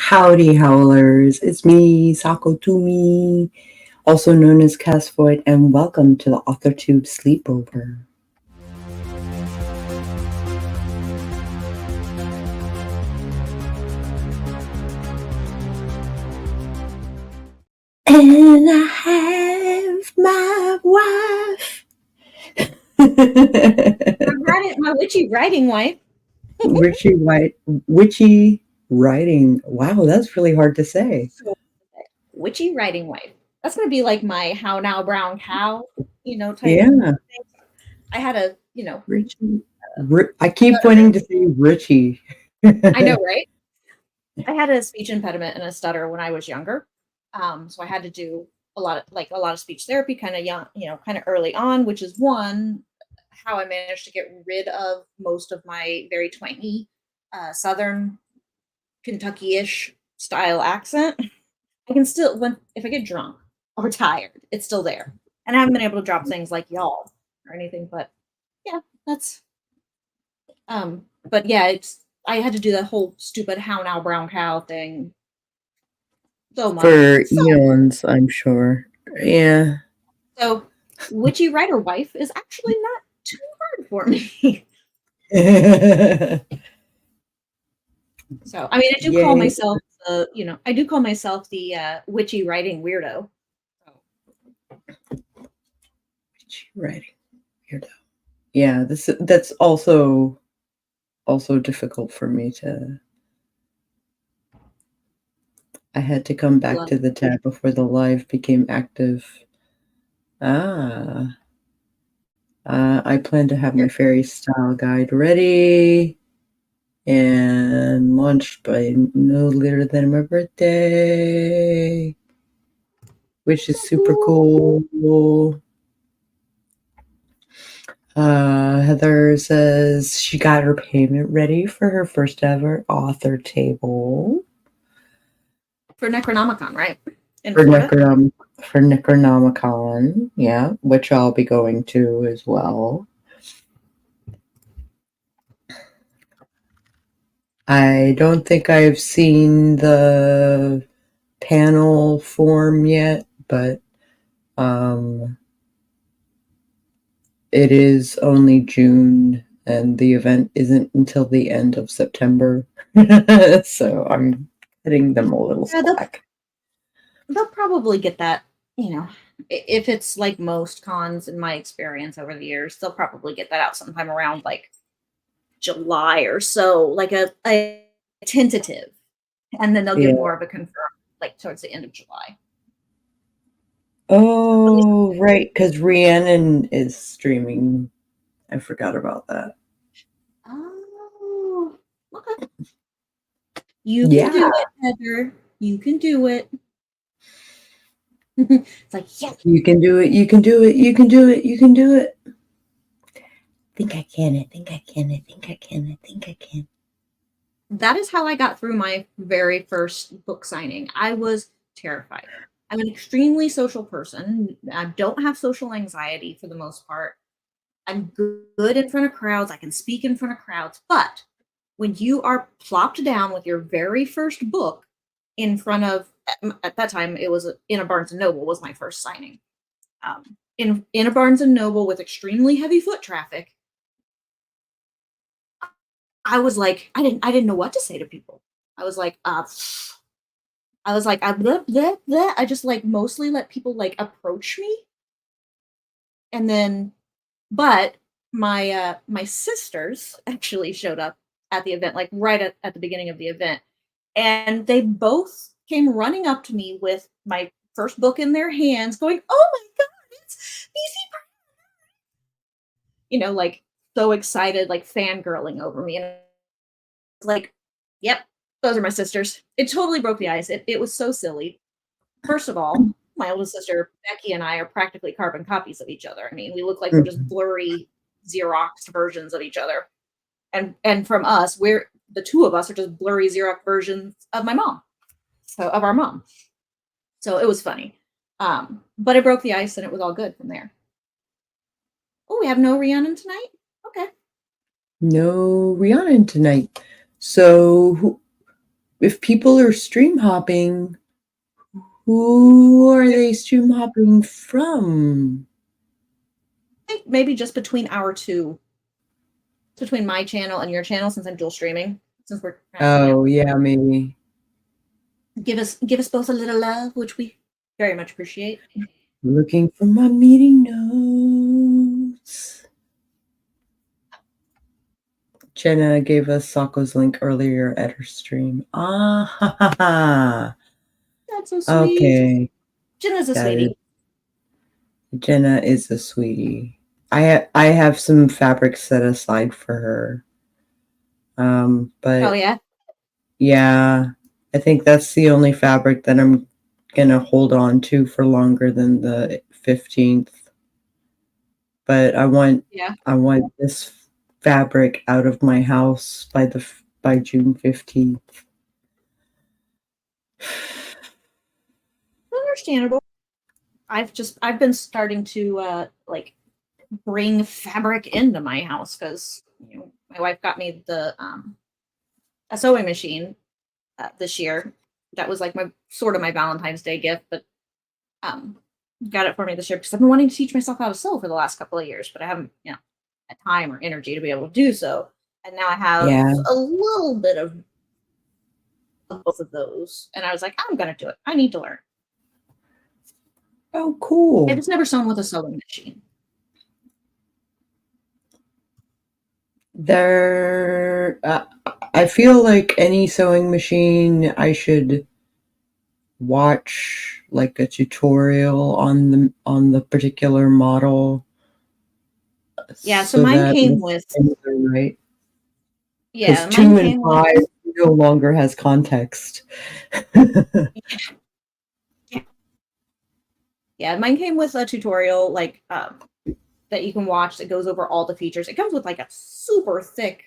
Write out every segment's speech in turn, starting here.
Howdy, howlers. It's me, Sako Tumi, also known as Cass Voit, and welcome to the Authortube Sleepover. And I have my wife. My witchy writing wife. Witchy writing. Wow, that's really hard to say. Witchy writing wife. That's going to be like my how now brown cow, type Yeah. thing. I had a, Richie. I keep wanting to say Richie. I know, right? I had a speech impediment and a stutter when I was younger. So I had to do a lot of speech therapy kind of young, kind of early on, which is how I managed to get rid of most of my very twangy Southern Kentucky-ish style accent. I can still, if I get drunk or tired, it's still there. And I haven't been able to drop things like y'all or anything, but yeah, that's but yeah, I had to do that whole stupid how now brown cow thing so much. For eons, I'm sure. Yeah. So witchy writer wife is actually not too hard for me. So I mean, I do call myself I do call myself the witchy writing weirdo. Witchy writing weirdo. Yeah, that's also difficult for me to. I had to come back to the tab before the live became active. I plan to have my fairy style guide ready and launched by no later than my birthday, which is super cool. Heather says she got her payment ready for her first ever author table. For Necronomicon, right? For Necronomicon, yeah, which I'll be going to as well. I don't think I've seen the panel form yet, but it is only June and the event isn't until the end of September. So I'm cutting them a little slack. They'll probably get that, if it's like most cons in my experience over the years, they'll probably get that out sometime around like July or so, like a tentative, and then they'll get more of a confirmed like towards the end of July. Oh, right, because Rhiannon is streaming. I forgot about that. Oh, okay. You can do it, Heather. You can do it. It's like, yeah. You can do it. You can do it. You can do it. You can do it. I think I can. I think I can. I think I can. I think I can. That is how I got through my very first book signing. I was terrified. I'm an extremely social person. I don't have social anxiety for the most part. I'm good in front of crowds. I can speak in front of crowds. But when you are plopped down with your very first book in front of, at that time, it was in a Barnes & Noble was my first signing. In a Barnes & Noble with extremely heavy foot traffic, I was like, I didn't know what to say to people. I was like, I just like mostly let people like approach me. And then, but my sisters actually showed up at the event, like right at the beginning of the event. And they both came running up to me with my first book in their hands going, oh my God, it's BC. Like so excited, like fangirling over me. And like, yep, those are my sisters. It totally broke the ice. It was so silly. First of all, my oldest sister, Becky, and I are practically carbon copies of each other. I mean, we look like we're just blurry Xerox versions of each other. And from us, the two of us are just blurry Xerox versions of my mom. So of our mom. So it was funny. But it broke the ice and it was all good from there. Oh, we have no Rhiannon tonight? Okay. No Rhiannon tonight. So if people are stream hopping, who are they stream hopping from? I think maybe just between our two, between my channel and your channel, since I'm dual streaming. Since we're Oh yeah, maybe. Give us both a little love, which we very much appreciate. Looking for my meeting notes. Jenna gave us Sako's link earlier at her stream. Ah, ha, ha, ha. That's so sweet. Okay. Jenna's a sweetie. Jenna is a sweetie. I have some fabric set aside for her. But oh yeah. Yeah, I think that's the only fabric that I'm gonna hold on to for longer than the 15th. But I want this fabric out of my house by June 15th. Understandable. I've been starting to like bring fabric into my house because my wife got me the a sewing machine this year. That was like my Valentine's Day gift, but got it for me this year because I've been wanting to teach myself how to sew for the last couple of years, but I haven't had time or energy to be able to do so. And now I have a little bit of both of those, and I was like, I'm gonna do it. I need to learn. Oh, cool. I've just never sewn with a sewing machine. I feel like any sewing machine, I should watch like a tutorial on the particular model. Yeah, so mine came with right. Yeah, because 2 and 5 no longer has context. Yeah, mine came with a tutorial like that you can watch that goes over all the features. It comes with like a super thick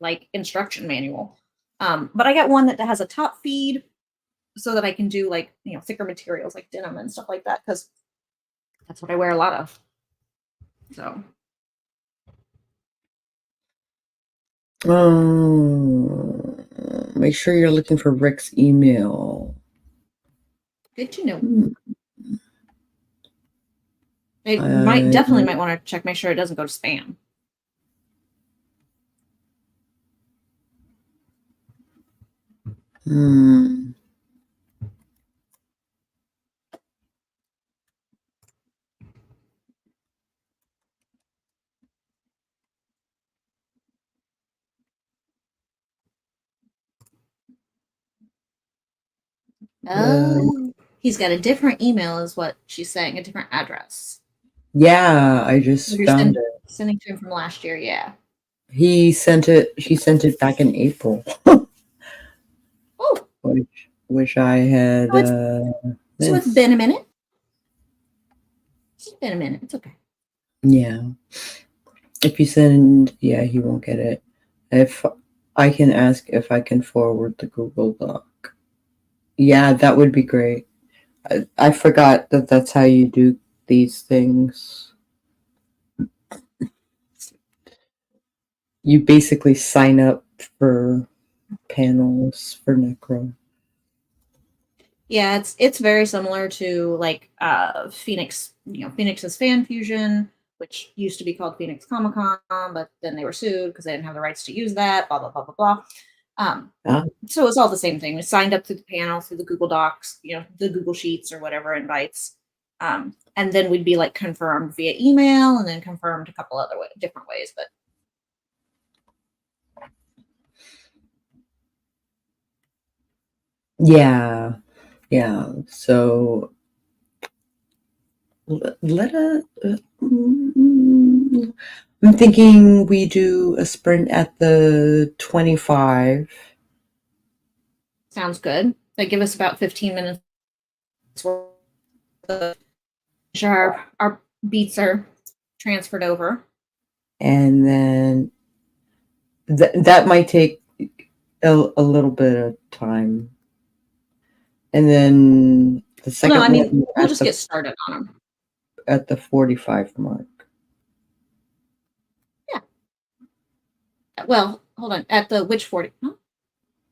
like instruction manual. But I got one that has a top feed so that I can do like, thicker materials like denim and stuff like that because that's what I wear a lot of. So. Make sure you're looking for Rick's email. Good to know. I definitely might want to check, make sure it doesn't go to spam. Oh, he's got a different email, is what she's saying, a different address. Yeah, I just found it. Sending to him from last year, yeah. She sent it back in April. Oh. Which I had. So it's been a minute. It's been a minute. It's okay. Yeah. If you send, he won't get it. If I can ask if I can forward the Google Doc. Yeah, that would be great. I forgot that that's how you do these things. You basically sign up for panels for Necro. Yeah, it's very similar to like Phoenix, Phoenix's Fan Fusion, which used to be called Phoenix Comic Con, but then they were sued because they didn't have the rights to use that, blah, blah, blah, blah, blah. So it's all the same thing. We signed up through the panel, through the Google Docs, the Google Sheets or whatever invites. And then we'd be like confirmed via email and then confirmed a couple other different ways. But yeah. So I'm thinking we do a sprint at the 25. Sounds good. They give us about 15 minutes. Sure, our beats are transferred over. And then that might take a little bit of time. And then the second we'll just get started on them. At the 45 mark. Yeah. Well, hold on. At the which 40? Huh?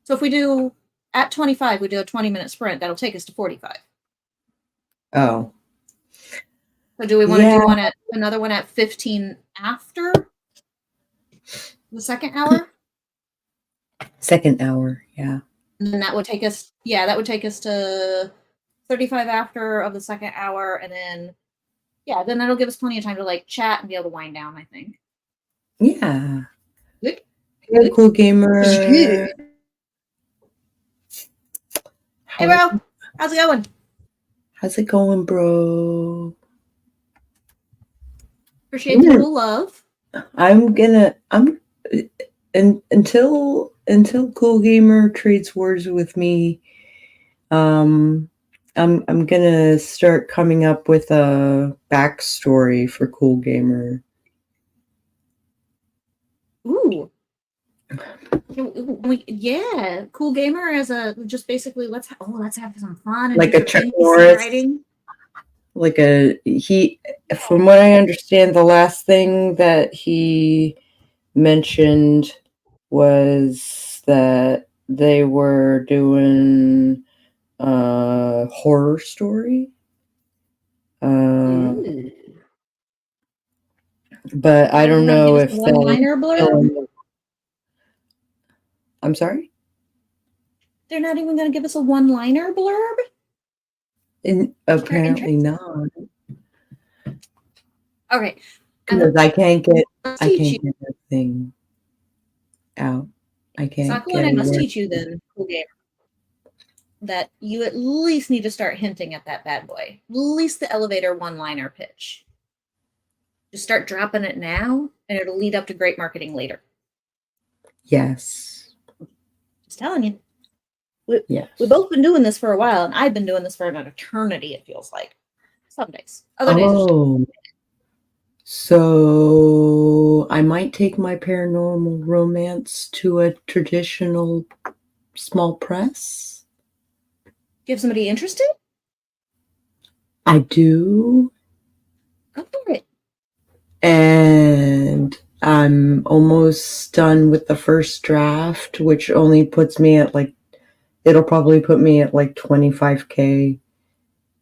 So if we do at 25, we do a 20-minute sprint. That'll take us to 45. Oh. So do we want to do another one at 15 after the second hour? Second hour, yeah. And then that would take us, to 35 after of the second hour, and then then that'll give us plenty of time to like chat and be able to wind down, I think. Yeah. Good. Hey, Cool Gamer. Hey, bro. How's it going? How's it going, bro? Appreciate the little love. Until Cool Gamer trades words with me, I'm gonna start coming up with a backstory for Cool Gamer. Ooh. Cool Gamer as a just basically let's have some fun and like a Chuck NPC Norris writing. From what I understand, the last thing that he mentioned was that they were doing a horror story. But I don't know if one-liner blurb. I'm sorry? They're not even going to give us a one-liner blurb? Apparently not. Okay. Because I can't get that thing out. I can't. Sako and I must teach you then, Cool Gamer, that you at least need to start hinting at that bad boy. At least the elevator one-liner pitch. Just start dropping it now, and it'll lead up to great marketing later. Yes. Just telling you. We've both been doing this for a while, and I've been doing this for an eternity, it feels like. Some days. Other days. So I might take my paranormal romance to a traditional small press. Do you have somebody interested? I do. Go for it. And I'm almost done with the first draft, which only puts me at it'll probably put me at 25K.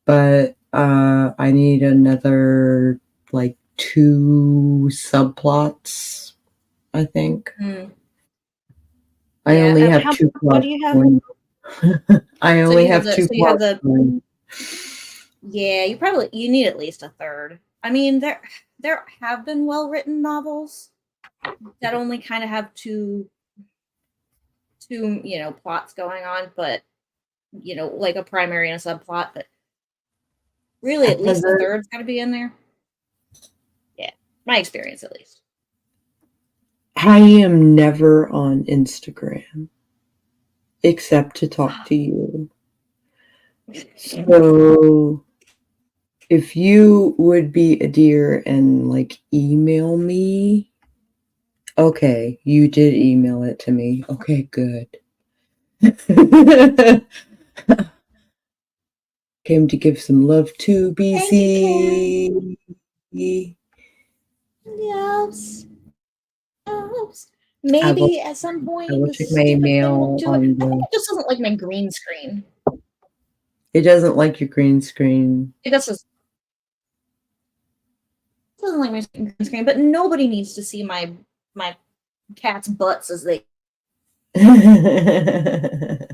But I need another 2 subplots, I think. I only have 2 plots. What do you have? I only have 2 plots. You need at least a third. I mean, there have been well-written novels that only kind of have two plots going on, but like a primary and a subplot, but really at least a third's got to be in there. Yeah, my experience at least. I am never on Instagram except to talk to you. So if you would be a dear and email me. Okay, you did email it to me. Okay, good. Came to give some love to BC. Yes. Maybe at some point. I will check my email on I think it just doesn't like my green screen. It doesn't like your green screen. It doesn't like my green screen, but nobody needs to see my cat's butts as they. And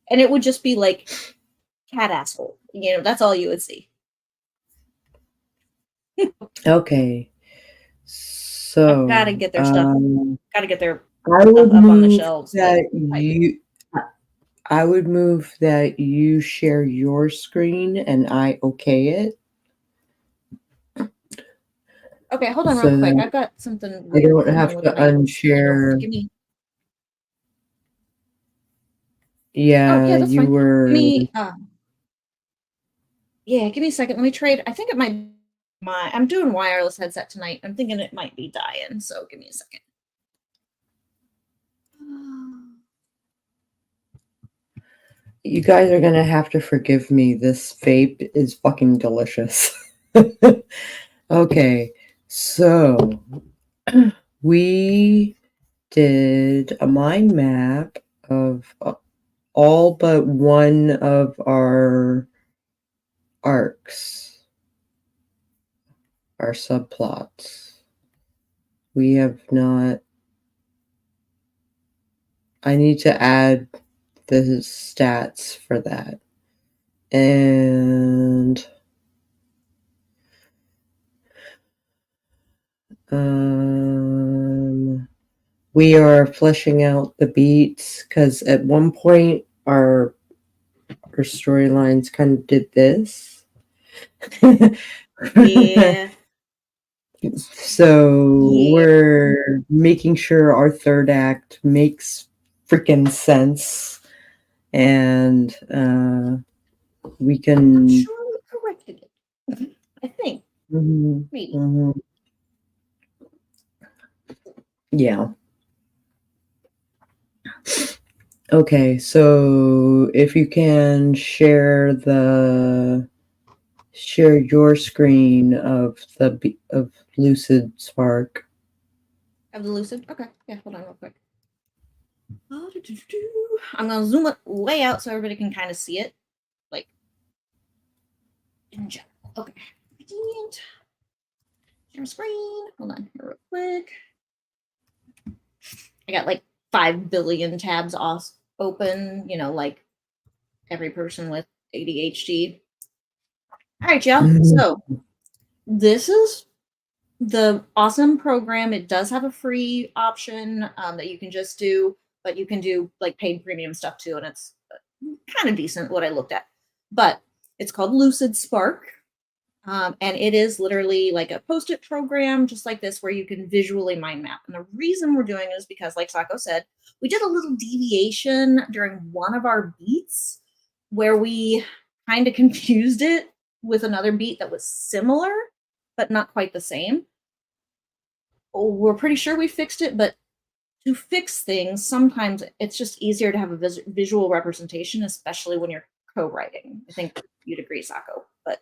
it would just be like cat asshole. That's all you would see. Okay. So I've gotta get their stuff. Gotta get their I would stuff up on the shelves. I would move that you share your screen and I okay it. Okay, hold on real quick. I've got something weird. I don't have to unshare. Give me. Yeah, that's you fine. were. Give me, give me a second. Let me trade. I think it might be I'm doing wireless headset tonight. I'm thinking it might be dying, so give me a second. You guys are gonna have to forgive me. This vape is fucking delicious. Okay, so we did a mind map of all but one of our arcs, our subplots. We have not. I need to add the stats for that. And we are fleshing out the beats because at one point our storylines kind of did this. Yeah. So we're making sure our third act makes freaking sense, and we can. I'm sure we corrected it. I think. Maybe. Yeah. Okay, so if you can share your screen of Lucid Spark. Of the Lucid? Okay. Yeah, hold on real quick. I'm going to zoom it way out so everybody can kind of see it. Like, in general. Okay. Share screen. Hold on here real quick. I got like 5 billion tabs open, you know, like every person with ADHD. All right, y'all. So this is the awesome program. It does have a free option that you can just do, but you can do like paid premium stuff too, and it's kind of decent what I looked at. But it's called Lucid Spark, and it is literally like a post-it program just like this where you can visually mind map. And the reason we're doing it is because, like Sako said, we did a little deviation during one of our beats where we kind of confused it with another beat that was similar but not quite the same. We're pretty sure we fixed it, but to fix things, sometimes it's just easier to have a visual representation, especially when you're co-writing. I think you'd agree, Sako. But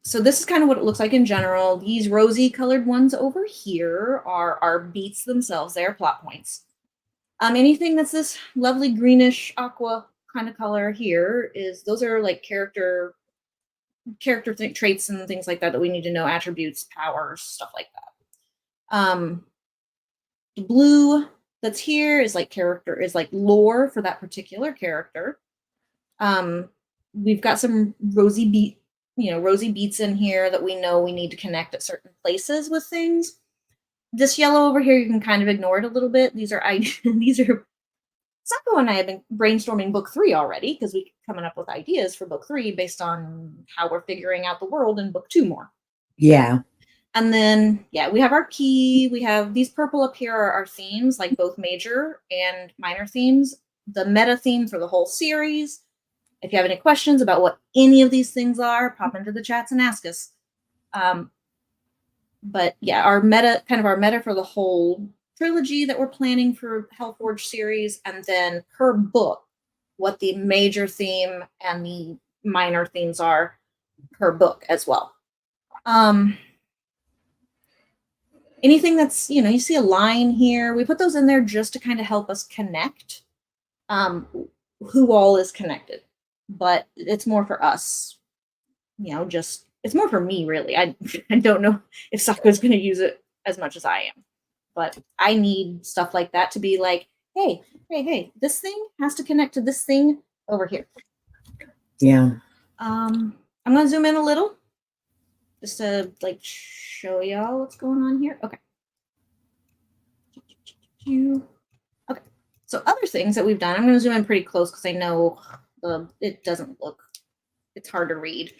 so this is kind of what it looks like in general. These rosy colored ones over here are our beats themselves. They are plot points. Anything that's this lovely greenish aqua kind of color here those are like character traits and things like that we need to know, attributes, powers, stuff like that. The blue that's here is like lore for that particular character. We've got some rosy beats in here that we know we need to connect at certain places with things. This yellow over here, you can kind of ignore it a little bit. These are Sako and I have been brainstorming book 3 already because we're coming up with ideas for book 3 based on how we're figuring out the world in book 2 more. Yeah. And then, we have our key. We have these purple up here are our themes, like both major and minor themes. The meta theme for the whole series. If you have any questions about what any of these things are, pop into the chats and ask us. But yeah, our meta for the whole trilogy that we're planning for Hellforge series, and then per book, what the major theme and the minor themes are per book as well. Anything that's, you see a line here, we put those in there just to kind of help us connect who all is connected. But it's more for us, it's more for me, really. I don't know if Sako's going to use it as much as I am. But I need stuff like that to be like, hey, this thing has to connect to this thing over here. Yeah. I'm going to zoom in a little just to like show y'all what's going on here. Okay. Okay. So other things that we've done, I'm going to zoom in pretty close because I know it doesn't look, it's hard to read.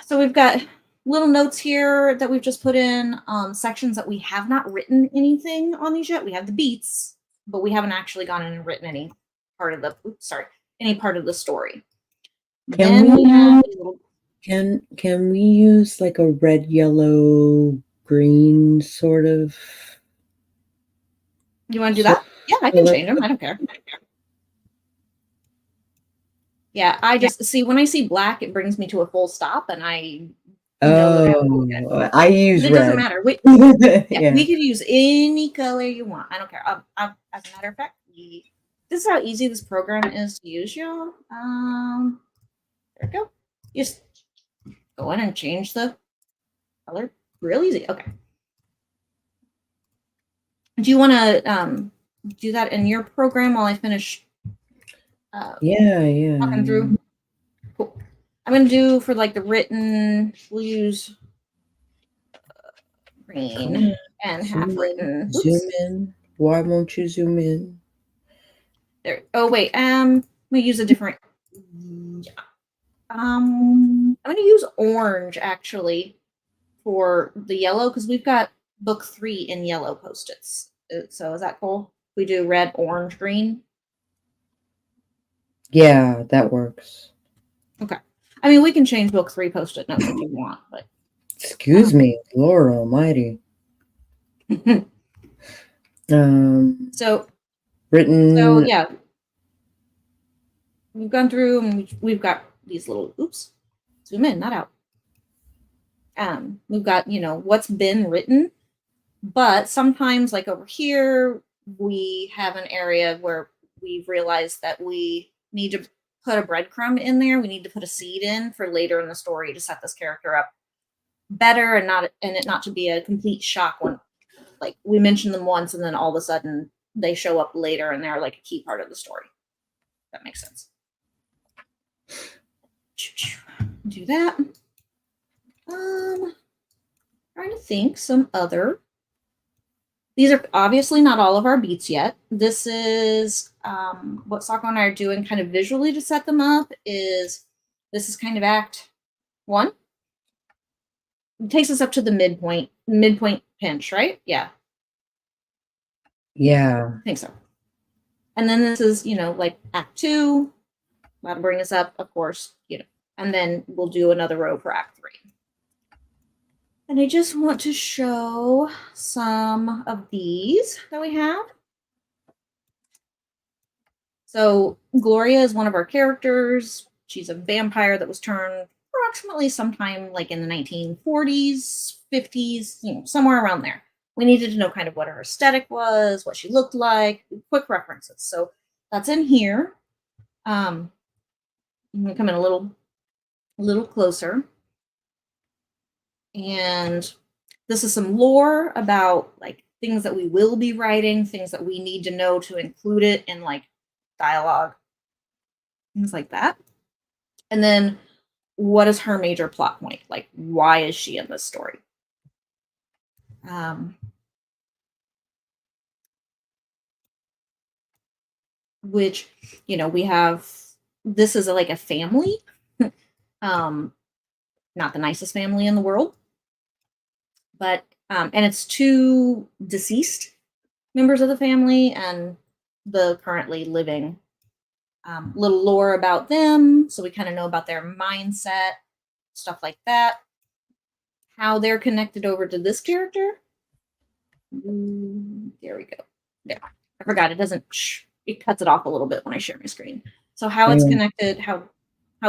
So we've got little notes here that we've just put in, sections that we have not written anything on these yet. We have the beats, but we haven't actually gone in and written any part of the story. Can we use like a red, yellow, green sort of? You want to do that? Yeah, I can change them. I don't care. Yeah, I just see when I see black, it brings me to a full stop, and I know that I have to look at. Oh, I use It doesn't red. matter. We Yeah. could use any color you want. I don't care. As a matter of fact, this is how easy this program is to use, y'all. There we go. Just go in and change the color. Real easy. Okay. Do you want to do that in your program while I finish? Yeah. Talking through. Cool. I'm gonna do for like the written. We'll use green and half written. Zoom in. Why won't you zoom in? There. Oh wait. I'm gonna use a different. I'm gonna use orange actually for the yellow because we've got book 3 in yellow post-its. So is that cool? We do red, orange, green. Yeah, that works. Okay. I mean, we can change book 3 post-it notes if you want, but excuse me, Lord Almighty. So written. So yeah, we've gone through and we've got these little oops. Zoom in, not out. We've got, what's been written, but sometimes like over here, we have an area where we've realized that we need to put a breadcrumb in there. We need to put a seed in for later in the story to set this character up better and it not to be a complete shock when like we mention them once and then all of a sudden they show up later and they're like a key part of the story. That makes sense. Do that. Trying to think some other. These are obviously not all of our beats yet. This is what Sako and I are doing kind of visually to set them up is this is kind of act 1. It takes us up to the midpoint pinch, right? Yeah. Yeah. I think so. And then this is, like act 2. That'll bring us up, of course, and then we'll do another row for act 3. And I just want to show some of these that we have. So Gloria is one of our characters. She's a vampire that was turned approximately sometime like in the 1940s, 50s, somewhere around there. We needed to know kind of what her aesthetic was, what she looked like, quick references. So that's in here. I'm gonna come in a little closer. And this is some lore about like things that we will be writing, things that we need to know to include it in like dialogue, things like that. And then what is her major plot point? Like, why is she in this story? Which, we have, this is like a family, not the nicest family in the world, but, and it's 2 deceased members of the family and the currently living. Little lore about them, so we kind of know about their mindset, stuff like that. How they're connected over to this character. There we go. There. I forgot it doesn't. It cuts it off a little bit when I share my screen. So how it's connected, how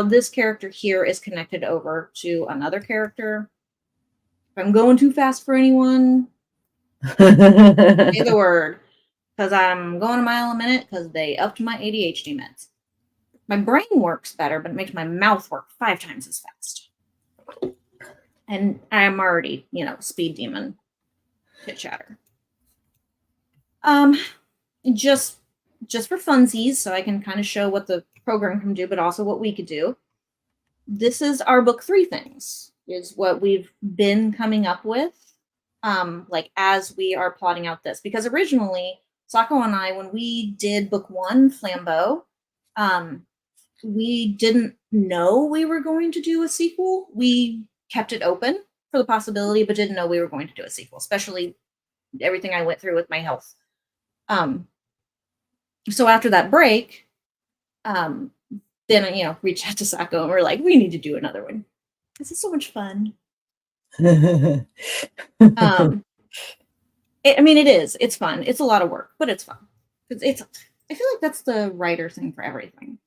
this character here is connected over to another character. If I'm going too fast for anyone, say the word. Because I'm going a mile a minute because they upped my ADHD meds. My brain works better, but it makes my mouth work 5 times as fast. And I'm already, speed demon chit chatter. Just for funsies, so I can kind of show what the program can do, but also what we could do. This is our book 3 things, is what we've been coming up with, like as we are plotting out this. Because originally, Sako and I, when we did book 1, Flambeau, we didn't know we were going to do a sequel. We kept it open for the possibility, but didn't know we were going to do a sequel, especially everything I went through with my health. So after that break, then, reached out to Sako and we're like, we need to do another one. This is so much fun. It is. It's fun. It's a lot of work, but it's fun. I feel like that's the writer thing for everything.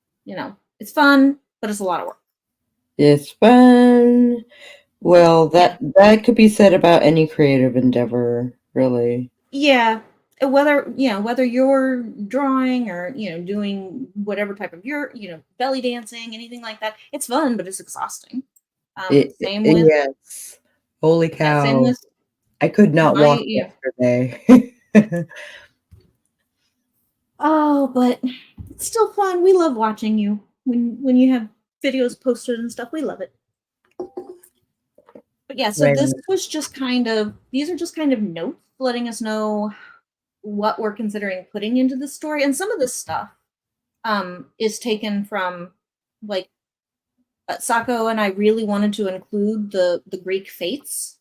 It's fun, but it's a lot of work. It's fun, Well, that could be said about any creative endeavor, really. Yeah. Whether you're drawing or doing whatever type of belly dancing, anything like that, it's fun, but it's exhausting. Same with Yes. Holy same cow. with I could not my walk yesterday. Oh, but it's still fun. We love watching you when you have videos posted and stuff. We love it. But yeah, so Right. this was just these are just kind of notes letting us know what we're considering putting into the story. And some of this stuff is taken from like Sako and I really wanted to include the Greek fates.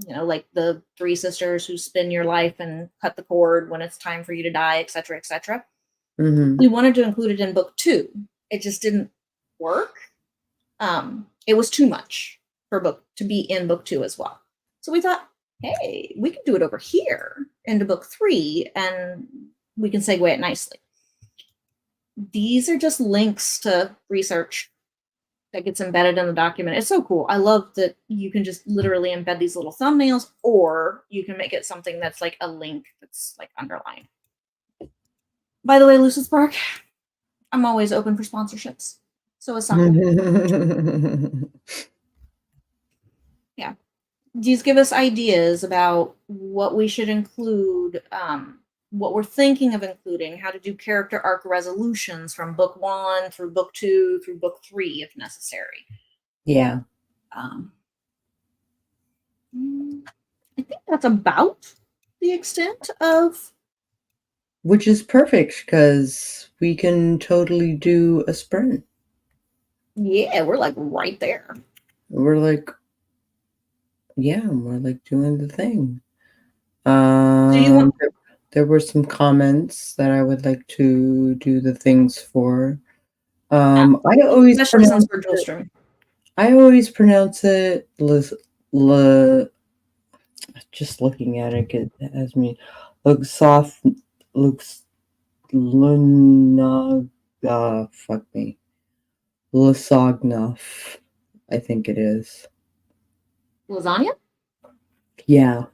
Like the three sisters who spin your life and cut the cord when it's time for you to die, etc., etc. Mm-hmm. We wanted to include it in book 2. It just didn't work. It was too much for book to be in book 2 as well. So we thought, hey, we can do it over here into book 3 and we can segue it nicely. These are just links to research that gets embedded in the document. It's so cool. I love that you can just literally embed these little thumbnails, or you can make it something that's like a link that's like underlined. By the way, Lucis Park, I'm always open for sponsorships. So is Sako. Yeah. These give us ideas about what we should include, what we're thinking of including, how to do character arc resolutions from book 1 through book 2 through book 3 if necessary. Yeah. I think that's about the extent of. Which is perfect because we can totally do a sprint. Yeah, we're like right there. We're like doing the thing. There were some comments that I would like to do the things for. I always pronounce it. I always pronounce it just looking at it as me looks soft looks fuck me. Lasagna, I think it is. Lasagna? Yeah.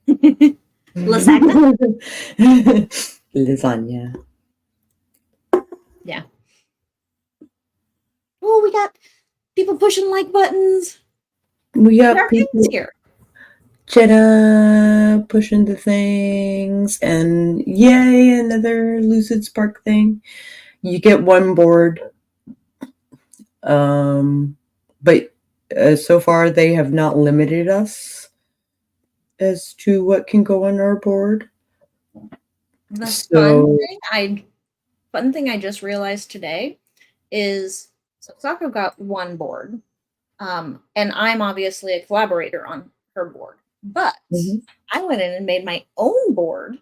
Lasagna? Lasagna. Yeah. Oh, we got people pushing like buttons. We got people here. Jenna pushing the things, and yay, another Lucid Spark thing. You get one board. But so far they have not limited us as to what can go on our board. The fun thing I just realized today is Sako got one board, and I'm obviously a collaborator on her board. But I went in and made my own board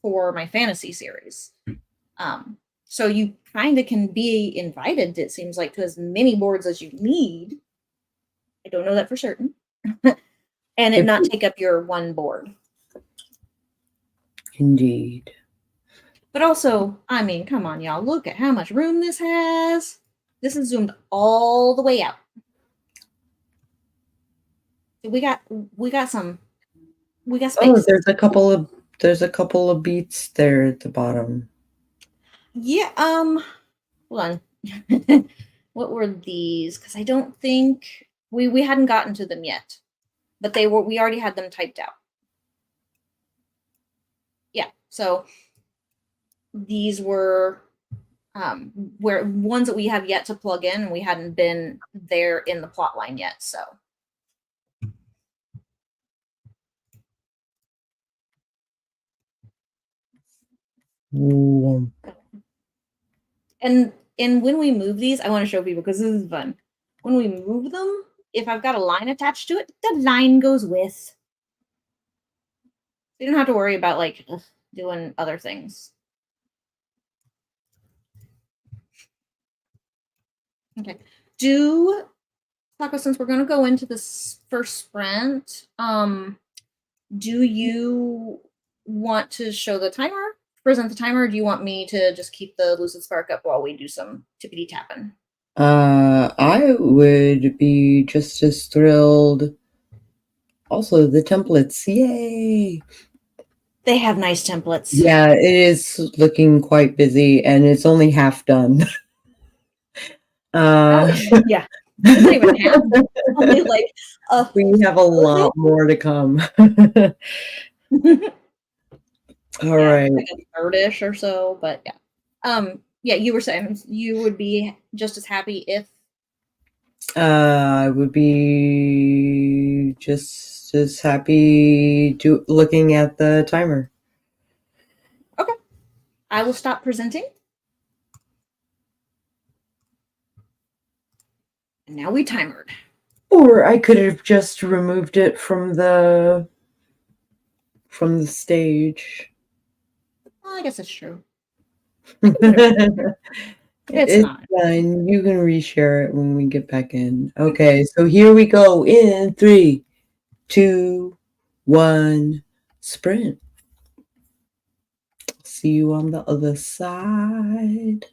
for my fantasy series. So you kind of can be invited, it seems like, to as many boards as you need. I don't know that for certain. And it not take up your one board. Indeed. But also, I mean, come on, y'all. Look at how much room this has. This is zoomed all the way out. We got space. Oh, there's a couple of beats there at the bottom. Yeah, hold on. What were these? Because I don't think we hadn't gotten to them yet. But we already had them typed out. Yeah, so these were where ones that we have yet to plug in, and we hadn't been there in the plot line yet, so. And when we move these, I want to show people because this is fun. When we move them, if I've got a line attached to it, the line goes with. You don't have to worry about like doing other things. Okay. Sako, since we're going to go into this first sprint, do you want to show the timer, present the timer, or do you want me to just keep the Lucid Spark up while we do some tippity tapping? I would be just as thrilled. Also, the templates, yay! They have nice templates. Yeah, it is looking quite busy, and it's only half done. Yeah. It's not even half. Only like we have a lot more to come. All right. Like a third-ish or so, but yeah. Yeah, you were saying you would be just as happy if I would be just as happy looking at the timer. Okay. I will stop presenting. And now we timered. Or I could have just removed it from the stage. Well, I guess it's true. It's not. fine. You can reshare it when we get back in. Okay, so here we go in 3, 2, 1, sprint. See you on the other side.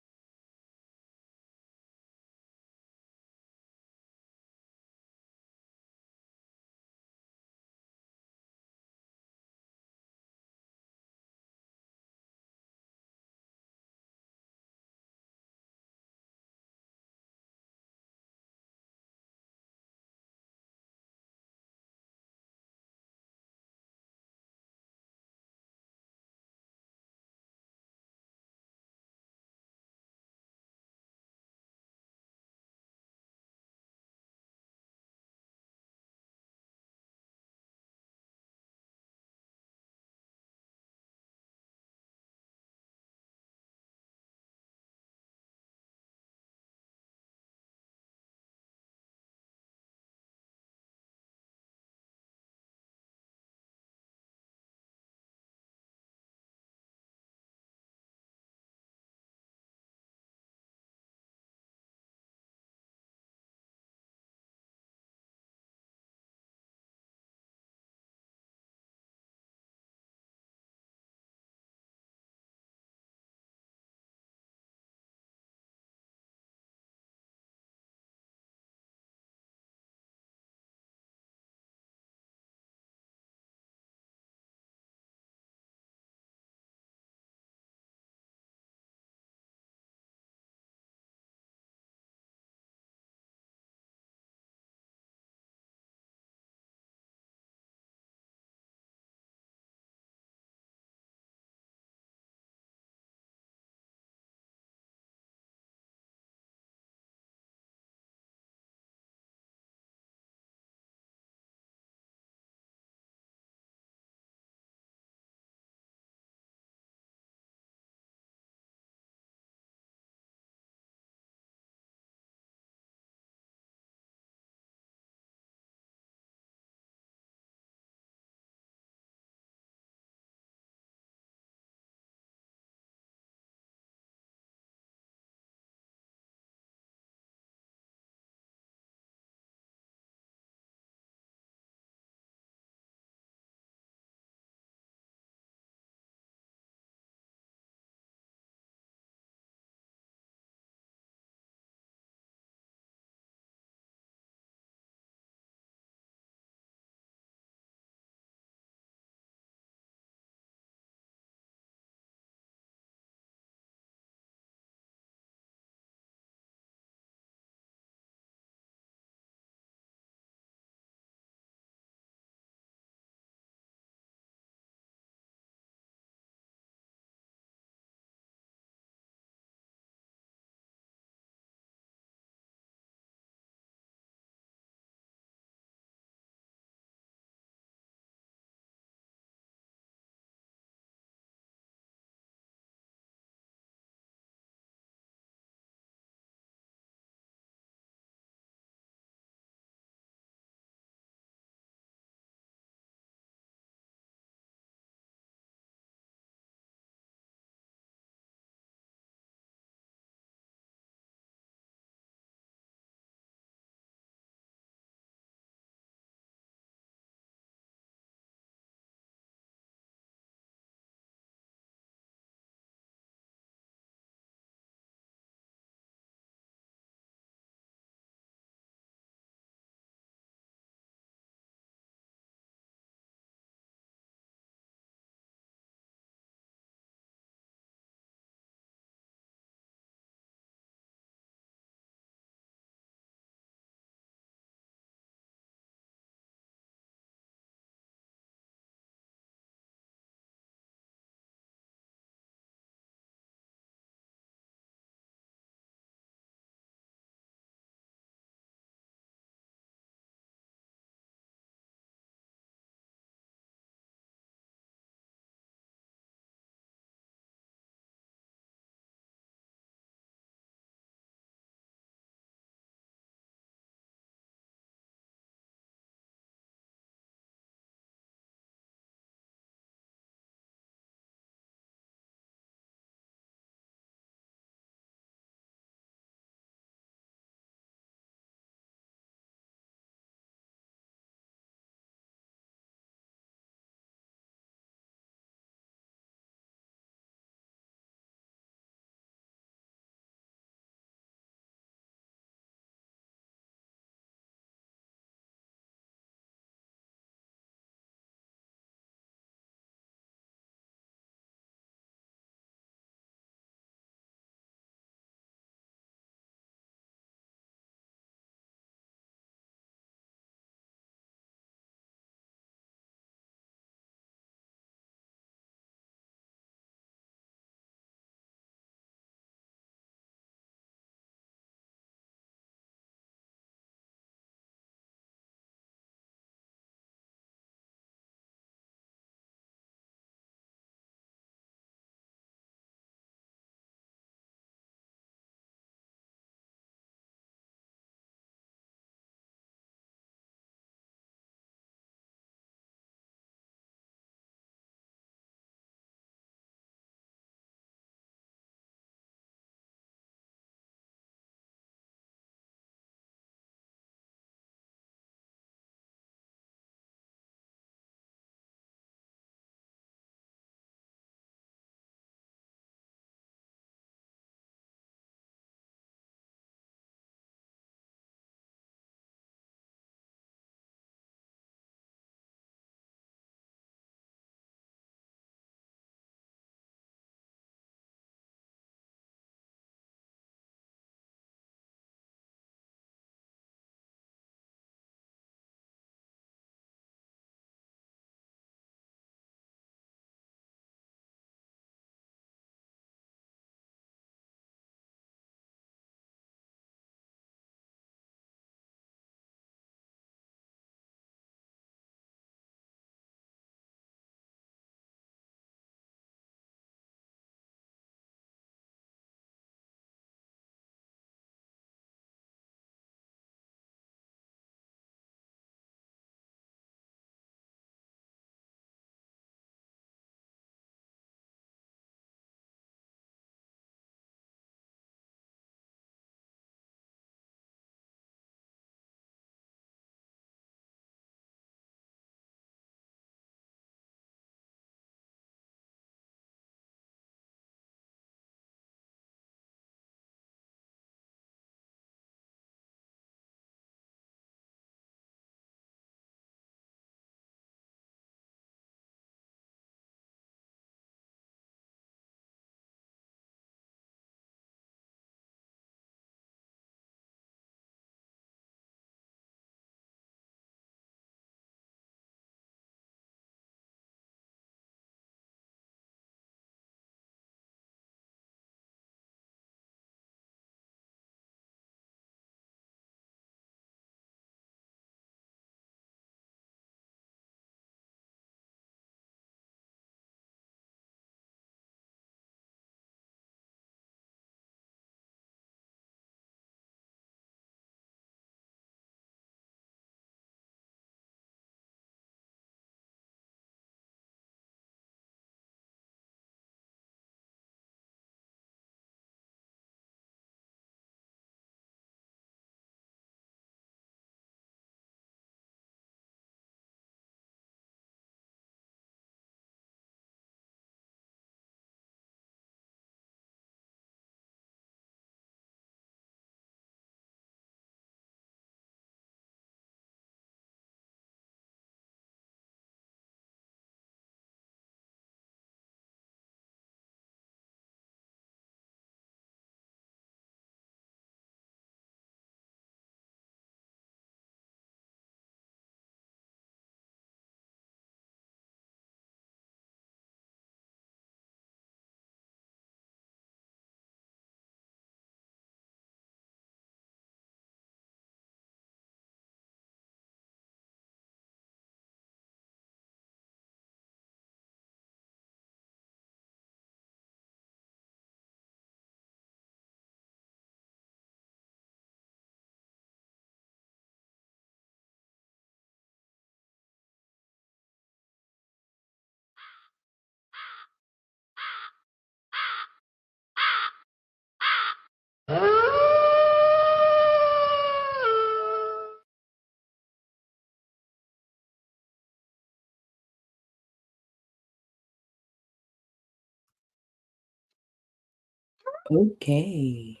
Okay.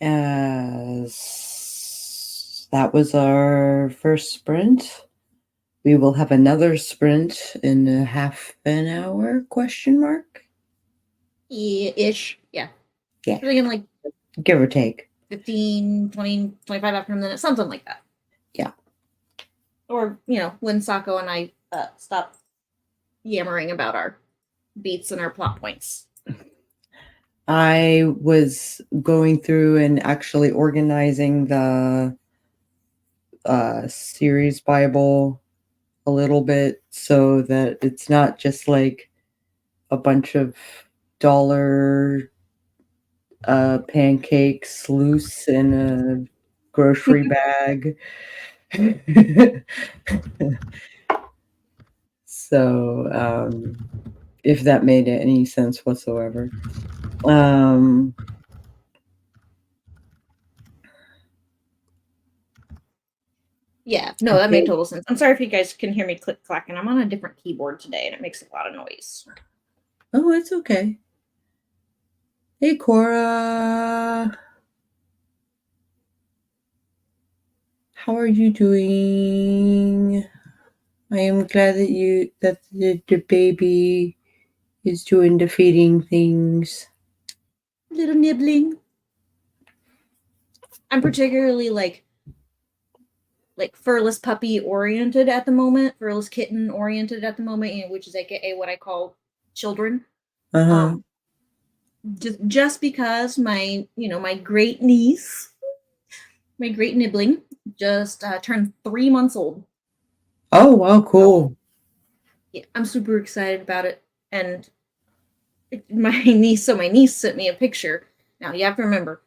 As that was our first sprint. We will have another sprint in a half an hour, question mark? Ish. Yeah. Yeah. We're thinking like give or take. 15, 20, 25 after a minute, something like that. Yeah. Or, when Sako and I stop yammering about our beats and our plot points. I was going through and actually organizing the series Bible a little bit so that it's not just like a bunch of dollar pancakes loose in a grocery bag. So, if that made any sense whatsoever. Yeah, no, that made total sense. I'm sorry if you guys can hear me click clacking. I'm on a different keyboard today and it makes a lot of noise. Oh, it's okay. Hey, Cora. How are you doing? I am glad that the baby is doing the feeding things. Little nibbling. I'm particularly like furless puppy oriented at the moment, furless kitten oriented at the moment, which is aka what I call children. Just because my great niece, my great nibbling, just turned 3 months old. Oh wow, cool. Yeah, I'm super excited about it. And my niece sent me a picture. Now you have to remember,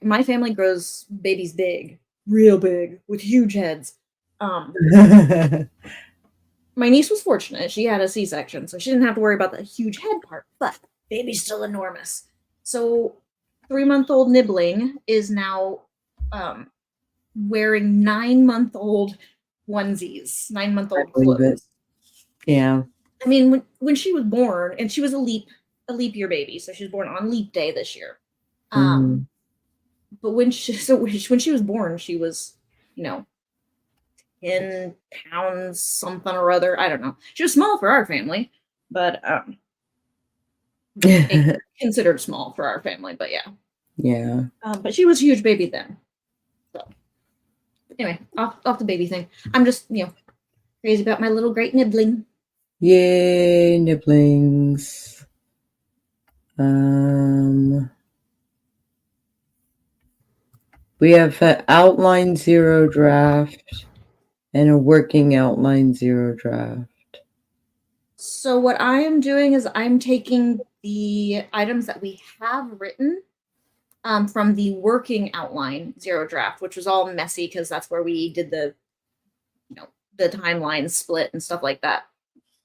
my family grows babies big, real big, with huge heads. My niece was fortunate; she had a C-section, so she didn't have to worry about the huge head part. But baby's still enormous. So 3-month-old nibbling is now wearing 9-month-old onesies, 9-month-old clothes. Yeah. I mean, when she was born, and she was a leap year baby, so she was born on leap day this year. But when she was born, she was, 10 pounds something or other. I don't know. She was small for our family, but considered small for our family. But yeah. Yeah. But she was a huge baby then. So anyway, off the baby thing. I'm just crazy about my little great nibbling. Yay, nibblings. We have an outline 0 draft and a working outline 0 draft. So what I am doing is I'm taking the items that we have written from the working outline 0 draft, which was all messy because that's where we did the timeline split and stuff like that.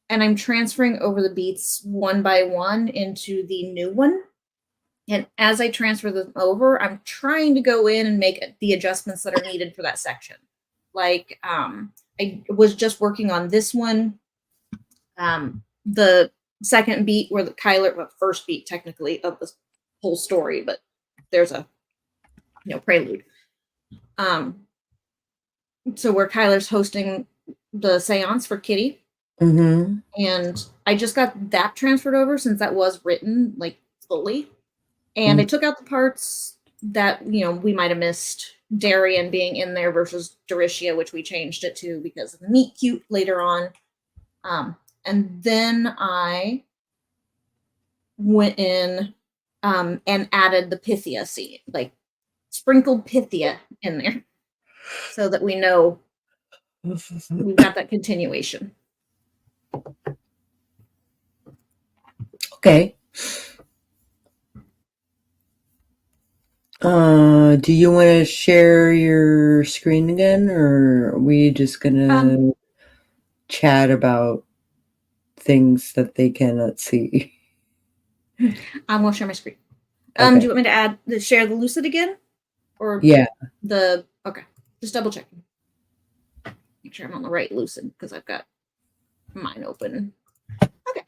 And I'm transferring over the beats one by one into the new one. And as I transfer them over, I'm trying to go in and make the adjustments that are needed for that section. Like I was just working on this one. The second beat where first beat technically of the whole story, but there's a prelude. So where Kyler's hosting the seance for Kitty. And I just got that transferred over since that was written like fully. And I took out the parts that, we might have missed. Darian being in there versus Doricia, which we changed it to because of the meet cute later on. And then I went in and added the Pythia scene, like sprinkled Pythia in there so that we know we've got that continuation. Okay. Do you want to share your screen again, or are we just gonna chat about things that they cannot see? I'm gonna share my screen. Okay. Do you want me to share the Lucid again? Or yeah. Okay. Just double checking. Make sure I'm on the right Lucid because I've got mine open. Okay.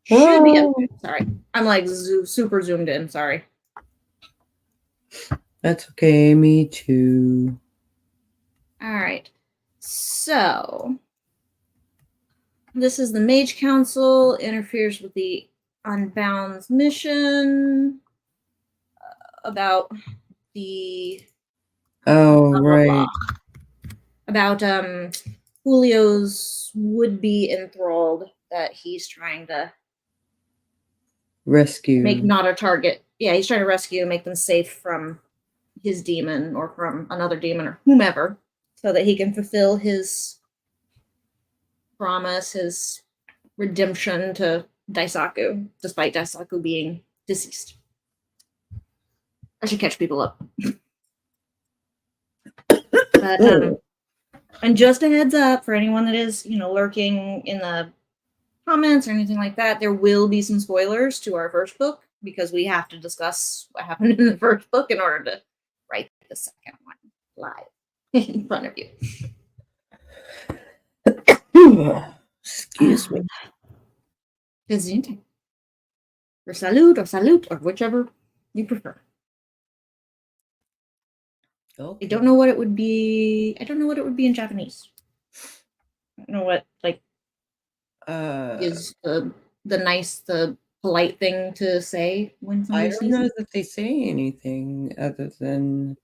Should be up. Sorry. I'm like super zoomed in. Sorry. That's okay. Me too. All right. So this is the Mage Council, interferes with the Unbound's mission about the right. About Julio's would-be enthralled that he's trying to rescue. Make not a target. Yeah, he's trying to rescue, make them safe from his demon or from another demon or whomever, so that he can fulfill his promise, his redemption to Daisaku, despite Daisaku being deceased. I should catch people up. But and just a heads up for anyone that is, lurking in the comments or anything like that, there will be some spoilers to our first book because we have to discuss what happened in the first book in order to write the second one live in front of you. Excuse me. Gesundheit. Or salute, or whichever you prefer. Okay. I don't know what it would be. I don't know what it would be in Japanese. I don't know what is the polite thing to say when somebody I don't know that they say anything other than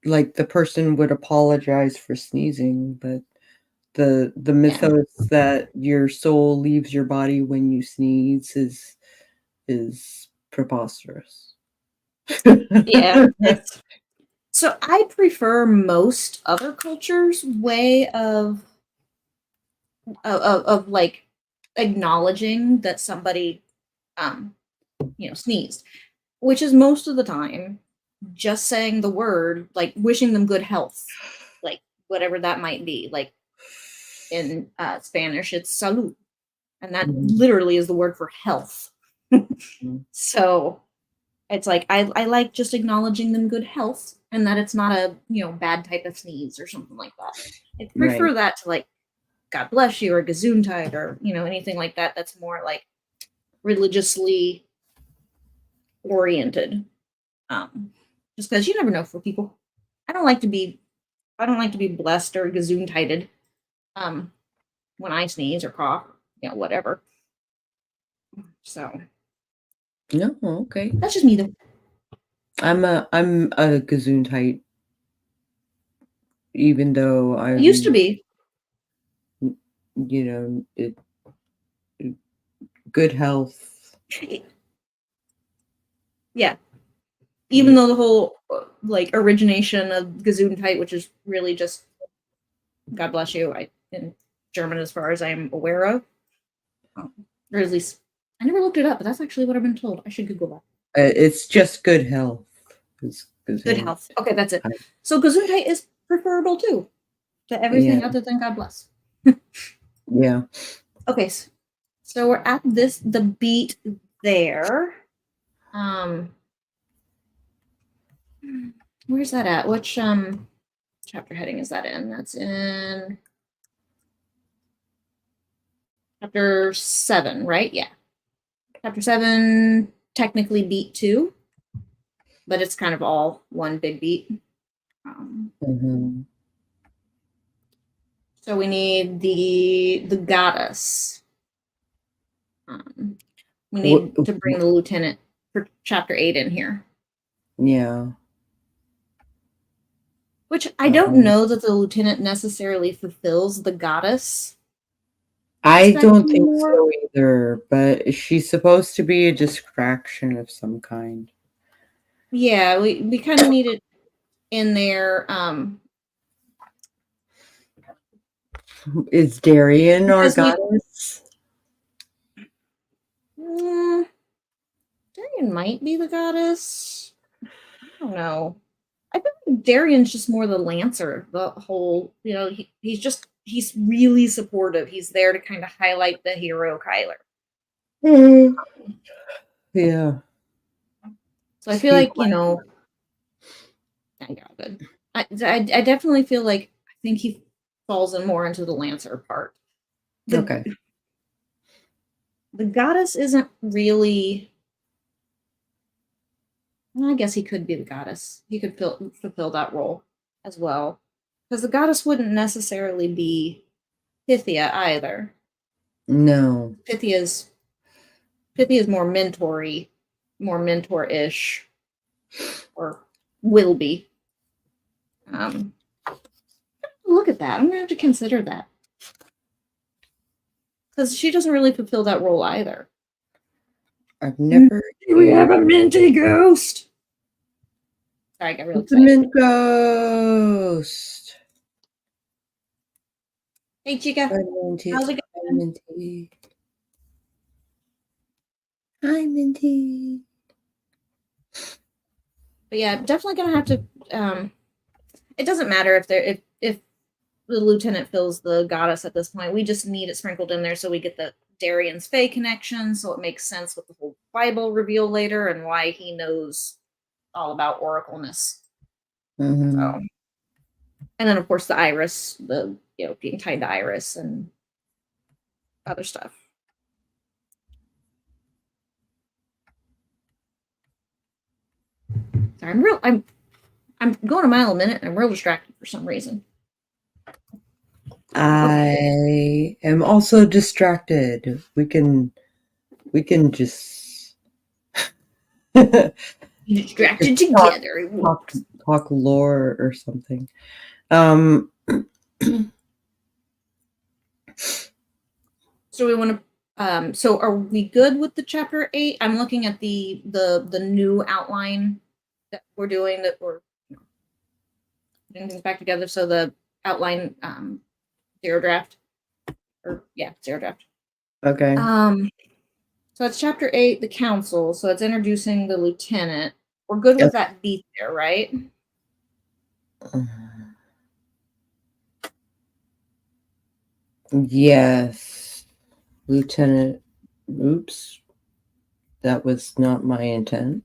like the person would apologize for sneezing, but the mythos that your soul leaves your body when you sneeze is preposterous. Yeah. So I prefer most other cultures' way of like acknowledging that somebody sneezed, which is most of the time just saying the word, like wishing them good health, like whatever that might be. Like in Spanish, it's salud, and that literally is the word for health. So it's like I like just acknowledging them good health and that it's not a bad type of sneeze or something like that. I prefer that to like God bless you or Gesundheit or anything like that. That's more like religiously oriented. Just because you never know for people. I don't like to be blessed or Gesundheited when I sneeze or cough, whatever. So no, okay. That's just me though. I'm a Gesundheit, even though I used to be. Good health. Yeah. Even though the whole like origination of Gesundheit, which is really just God bless you, in German as far as I'm aware of. Or at least I never looked it up, but that's actually what I've been told. I should Google that. It's just good health. Good health. Okay, that's it. So Gesundheit is preferable too to everything other than God bless. Yeah. Okay, so we're at the beat there. Where's that at? Which chapter heading is that in? That's in chapter 7, right? Yeah. Chapter 7, technically beat 2, but it's kind of all one big beat. So we need the goddess. We need to bring the lieutenant for chapter 8 in here. Yeah. Which I don't know that the lieutenant necessarily fulfills the goddess. I don't think so either, but she's supposed to be a distraction of some kind. Yeah, we kind of need it in there. Is Darian our goddess? Darian might be the goddess. I don't know. I think Darian's just more the lancer. The whole, he's really supportive. He's there to kind of highlight the hero, Kyler. Yeah. So I feel like, I definitely feel like I think he falls in more into the lancer part. Okay. the goddess isn't really. Well, I guess he could be the goddess. He could fulfill that role as well, because the goddess wouldn't necessarily be Pythia either. No. Pythia's more mentory, more mentor-ish, or will be. Look at that. I'm gonna have to consider that, because she doesn't really fulfill that role either. I've never. We have a minty ghost. Sorry, I got real excited. The mint ghost. Hey, Chica. How's it going? Minty. Hi, Minty. But yeah, definitely gonna have to. It doesn't matter if if the lieutenant fills the goddess at this point. We just need it sprinkled in there so we get the Darian's Fae connection, so it makes sense with the whole Bible reveal later and why he knows all about oracleness. Mm-hmm. So, and then of course the iris, being tied to iris and other stuff. Sorry, I'm going a mile a minute and I'm real distracted for some reason. I am also distracted. We can just distracted together. Talk lore or something. So we want to. So are we good with the chapter 8? I'm looking at the new outline that we're doing, that we're putting things back together. So the outline, zero draft, zero draft. Okay. So it's chapter 8, the council. So it's introducing the lieutenant. We're good with that beat there, right? Yes. Lieutenant. Oops. That was not my intent.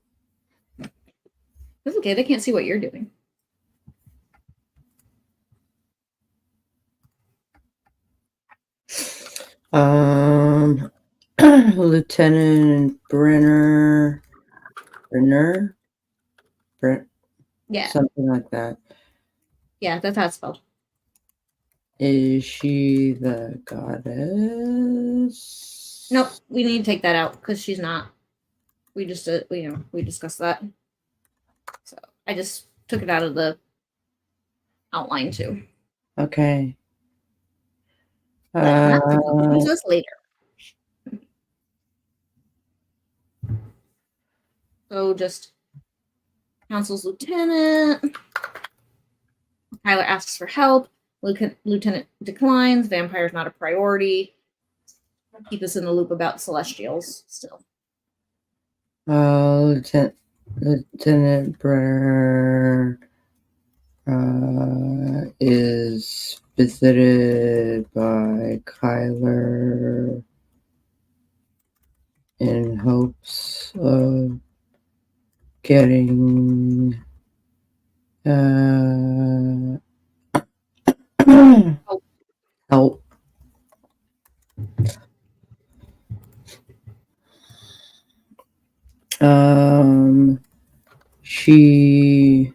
That's okay. They can't see what you're doing. Lieutenant Brenner. Yeah. Something like that. Yeah, that's how it's spelled. Is she the goddess? Nope, we need to take that out because she's not. We just we discussed that. So I just took it out of the outline too. Okay. Use us later. So just council's lieutenant. Tyler asks for help. Lieutenant declines. Vampire's not a priority. Keep us in the loop about celestials still. Lieutenant Brenner is visited by Kyler in hopes of getting help. She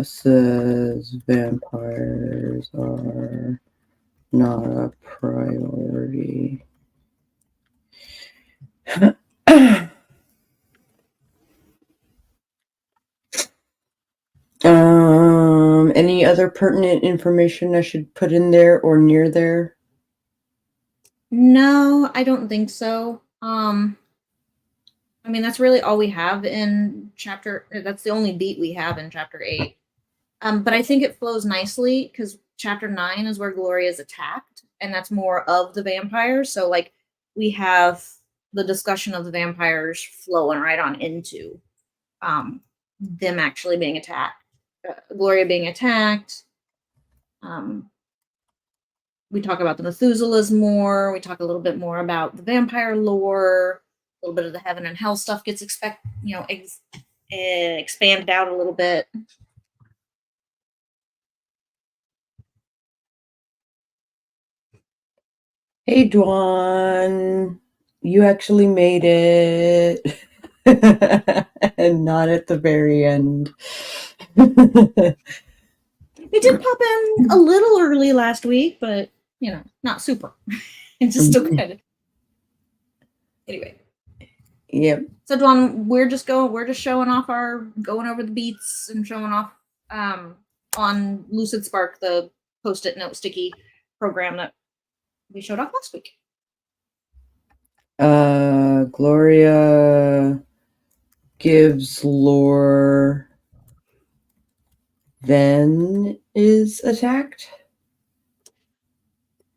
says vampires are not a priority. Any other pertinent information I should put in there or near there? No, I don't think so. I mean, that's really all we have in chapter. That's the only beat we have in chapter 8. But I think it flows nicely because chapter 9 is where Gloria is attacked, and that's more of the vampires. So like we have the discussion of the vampires flowing right on into them actually being attacked, Gloria being attacked. We talk about the Methuselahs more. We talk a little bit more about the vampire lore. A little bit of the heaven and hell stuff gets expanded out a little bit. Hey, Dwan. You actually made it. And not at the very end. It did pop in a little early last week, but not super. It's just still kind of. Anyway. Yep. So Dwan, we're just showing off going over the beats and showing off on Lucid Spark, the post-it note sticky program that we showed off last week. Gloria gives lore, then is attacked.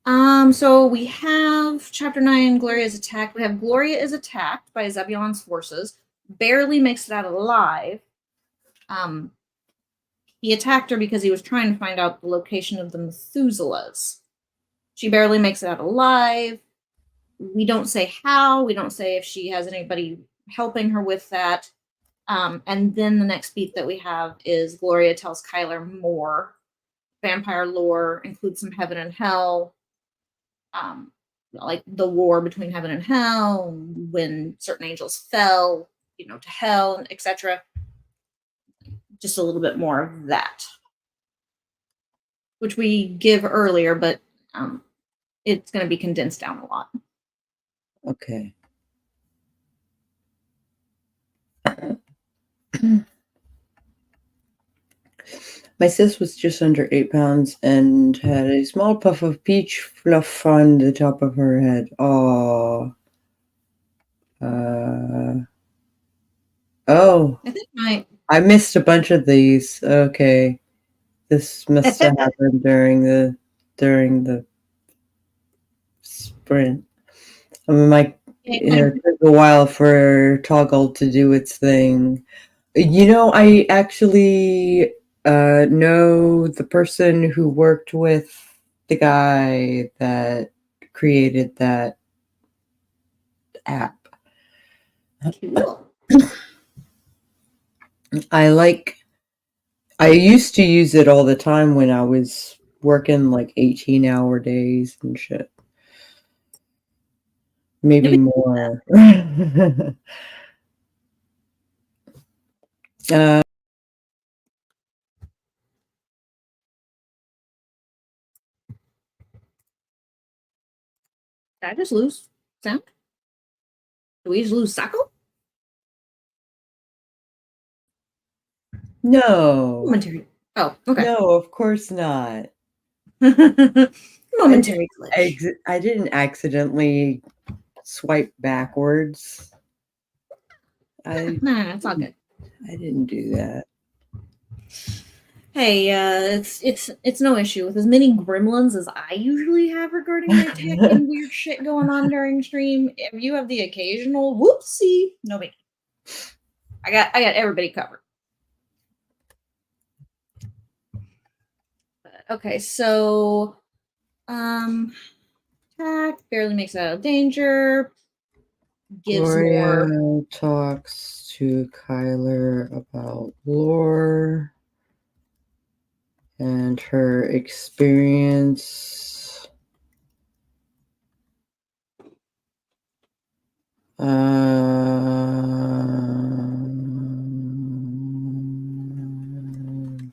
So we have chapter 9, Gloria is attacked. We have Gloria is attacked by Zebulon's forces, barely makes it out alive. He attacked her because he was trying to find out the location of the Methuselahs. She barely makes it out alive. We don't say how. We don't say if she has anybody helping her with that. And then the next beat that we have is Gloria tells Kyler more. Vampire lore includes some heaven and hell. Like the war between heaven and hell, when certain angels fell, to hell, etc. Just a little bit more of that, which we give earlier, but it's going to be condensed down a lot. Okay. My sis was just under 8 pounds and had a small puff of peach fluff on the top of her head. Oh. I missed a bunch of these. Okay. This must have happened during the sprint. I mean, it took a while for Toggle to do its thing. I actually know the person who worked with the guy that created that app. Cool. I used to use it all the time when I was working like 18-hour days and shit. Maybe more. Did I just lose sound? Did we just lose Sako? No. Momentary. Oh, okay. No, of course not. Momentary glitch. I didn't accidentally swipe backwards. No, it's all good. I didn't do that. Hey, it's no issue with as many gremlins as I usually have regarding my tech and weird shit going on during stream. If you have the occasional whoopsie, no big. I got everybody covered. Okay, so attack barely makes it out of danger. Gives Gloria more. talks to Kyler about lore and her experience.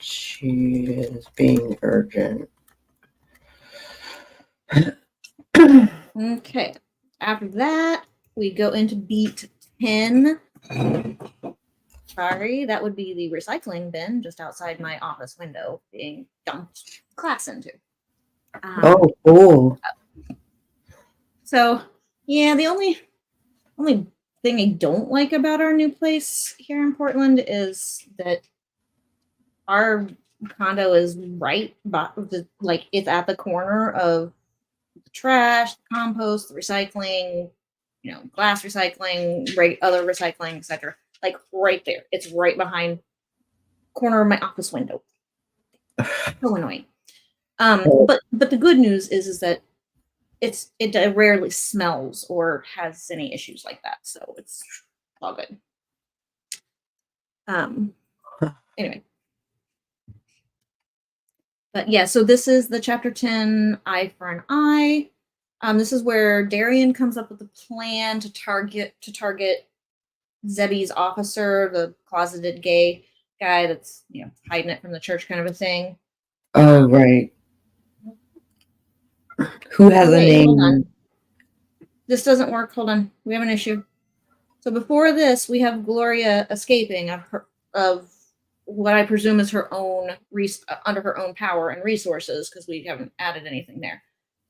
She is being urgent. Okay. After that, we go into beat 10. Sorry, that would be the recycling bin just outside my office window being dumped class into. Oh, cool. So, yeah, the only thing I don't like about our new place here in Portland is that our condo is right by it's at the corner of the trash, the compost, the recycling, glass recycling, other recycling, etc. Like right there. It's right behind corner of my office window. So annoying. But the good news is that it rarely smells or has any issues like that, so it's all good. Anyway. But yeah, so this is the chapter 10, Eye for an Eye. This is where Darian comes up with a plan to target Zebby's officer, the closeted gay guy that's hiding it from the church, kind of a thing. Oh, right. Who has a name? Hold on. This doesn't work. Hold on. We have an issue. So before this, we have Gloria escaping of what I presume is her own under her own power and resources, because we haven't added anything there.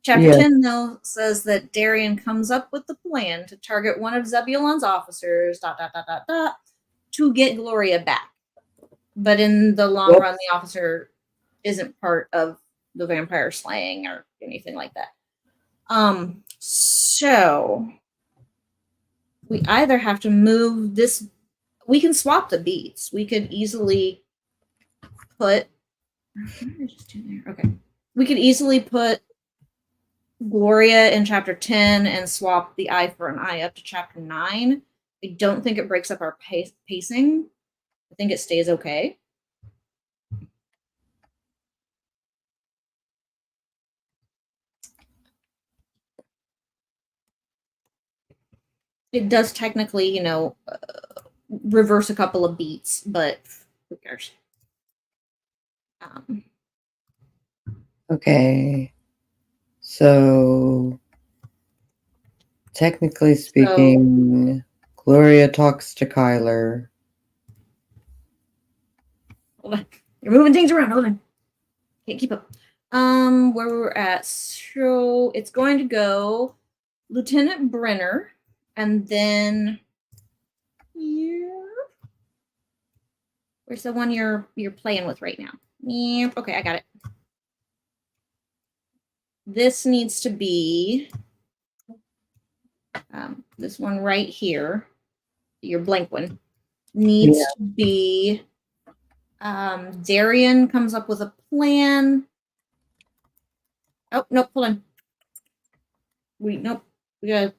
Chapter 10, though, says that Darian comes up with the plan to target one of Zebulon's officers, ... to get Gloria back. But in the long run, the officer isn't part of the vampire slaying or anything like that. So we either have to move this. We can swap the beats. We could easily put. Okay. We could easily put Gloria in chapter 10 and swap the eye for an eye up to chapter 9. I don't think it breaks up our pacing. I think it stays okay. It does technically, reverse a couple of beats, but who cares? Okay. So, technically speaking, Gloria talks to Kyler. Hold on. You're moving things around. Hold on. Can't keep up. Where we're at. So it's going to go Lieutenant Brenner, and then here. Where's the one you're playing with right now? Yep. Okay, I got it. This needs to be this one right here. Your blank one needs to be. Darian comes up with a plan. Oh, nope, hold on. Nope. We got.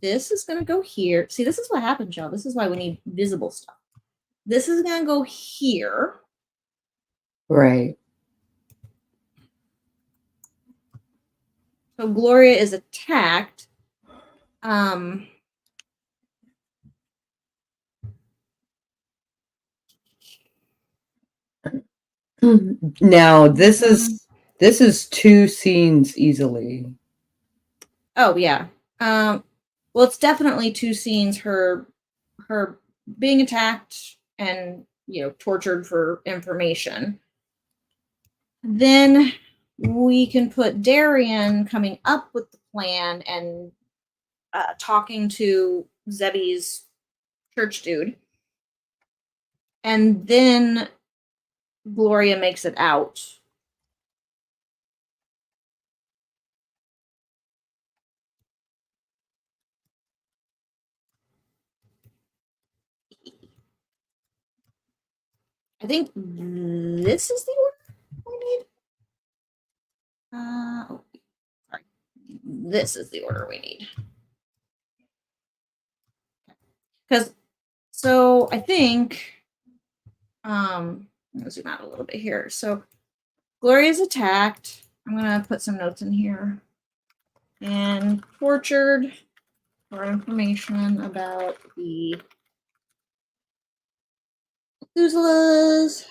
This is going to go here. See, this is what happens, y'all. This is why we need visible stuff. This is going to go here. Right. So Gloria is attacked. Now, this is 2 scenes easily. Oh, yeah. Well, it's definitely 2 scenes. Her being attacked and, tortured for information. Then we can put Darian coming up with the plan and talking to Zebby's church dude. And then Gloria makes it out. I think this is the order we need. Sorry. This is the order we need. Because, so I think, I'm going to zoom out a little bit here. So Gloria's attacked. I'm going to put some notes in here. And tortured for information about the Methuselahs.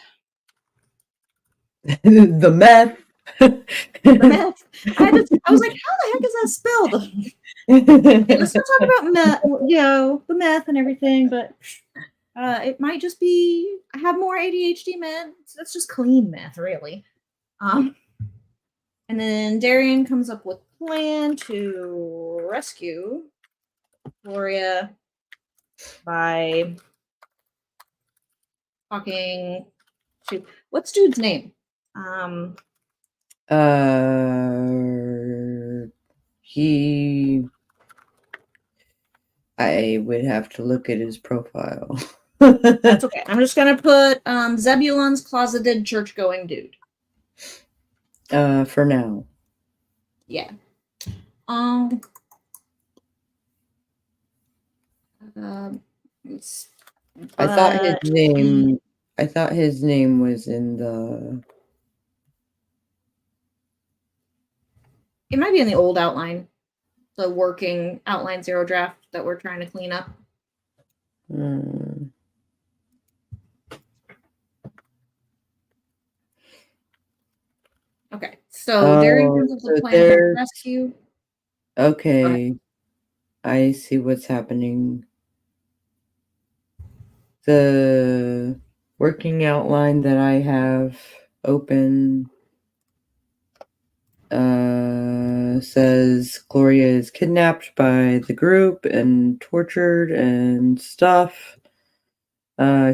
The meth. The meth. I was like, how the heck is that spelled? Okay, let's not talk about meth, the meth and everything, but it might just be I have more ADHD meth. That's just clean meth, really. And then Darian comes up with a plan to rescue Gloria by talking to what's dude's name? I would have to look at his profile. That's okay. I'm just gonna put Zebulon's closeted church-going dude. For now. Yeah. I thought his name was in the It might be in the old outline, the working outline 0 draft that we're trying to clean up. Okay, so Daring comes up with a plan to rescue. Okay, I see what's happening. The working outline that I have open says Gloria is kidnapped by the group and tortured and stuff.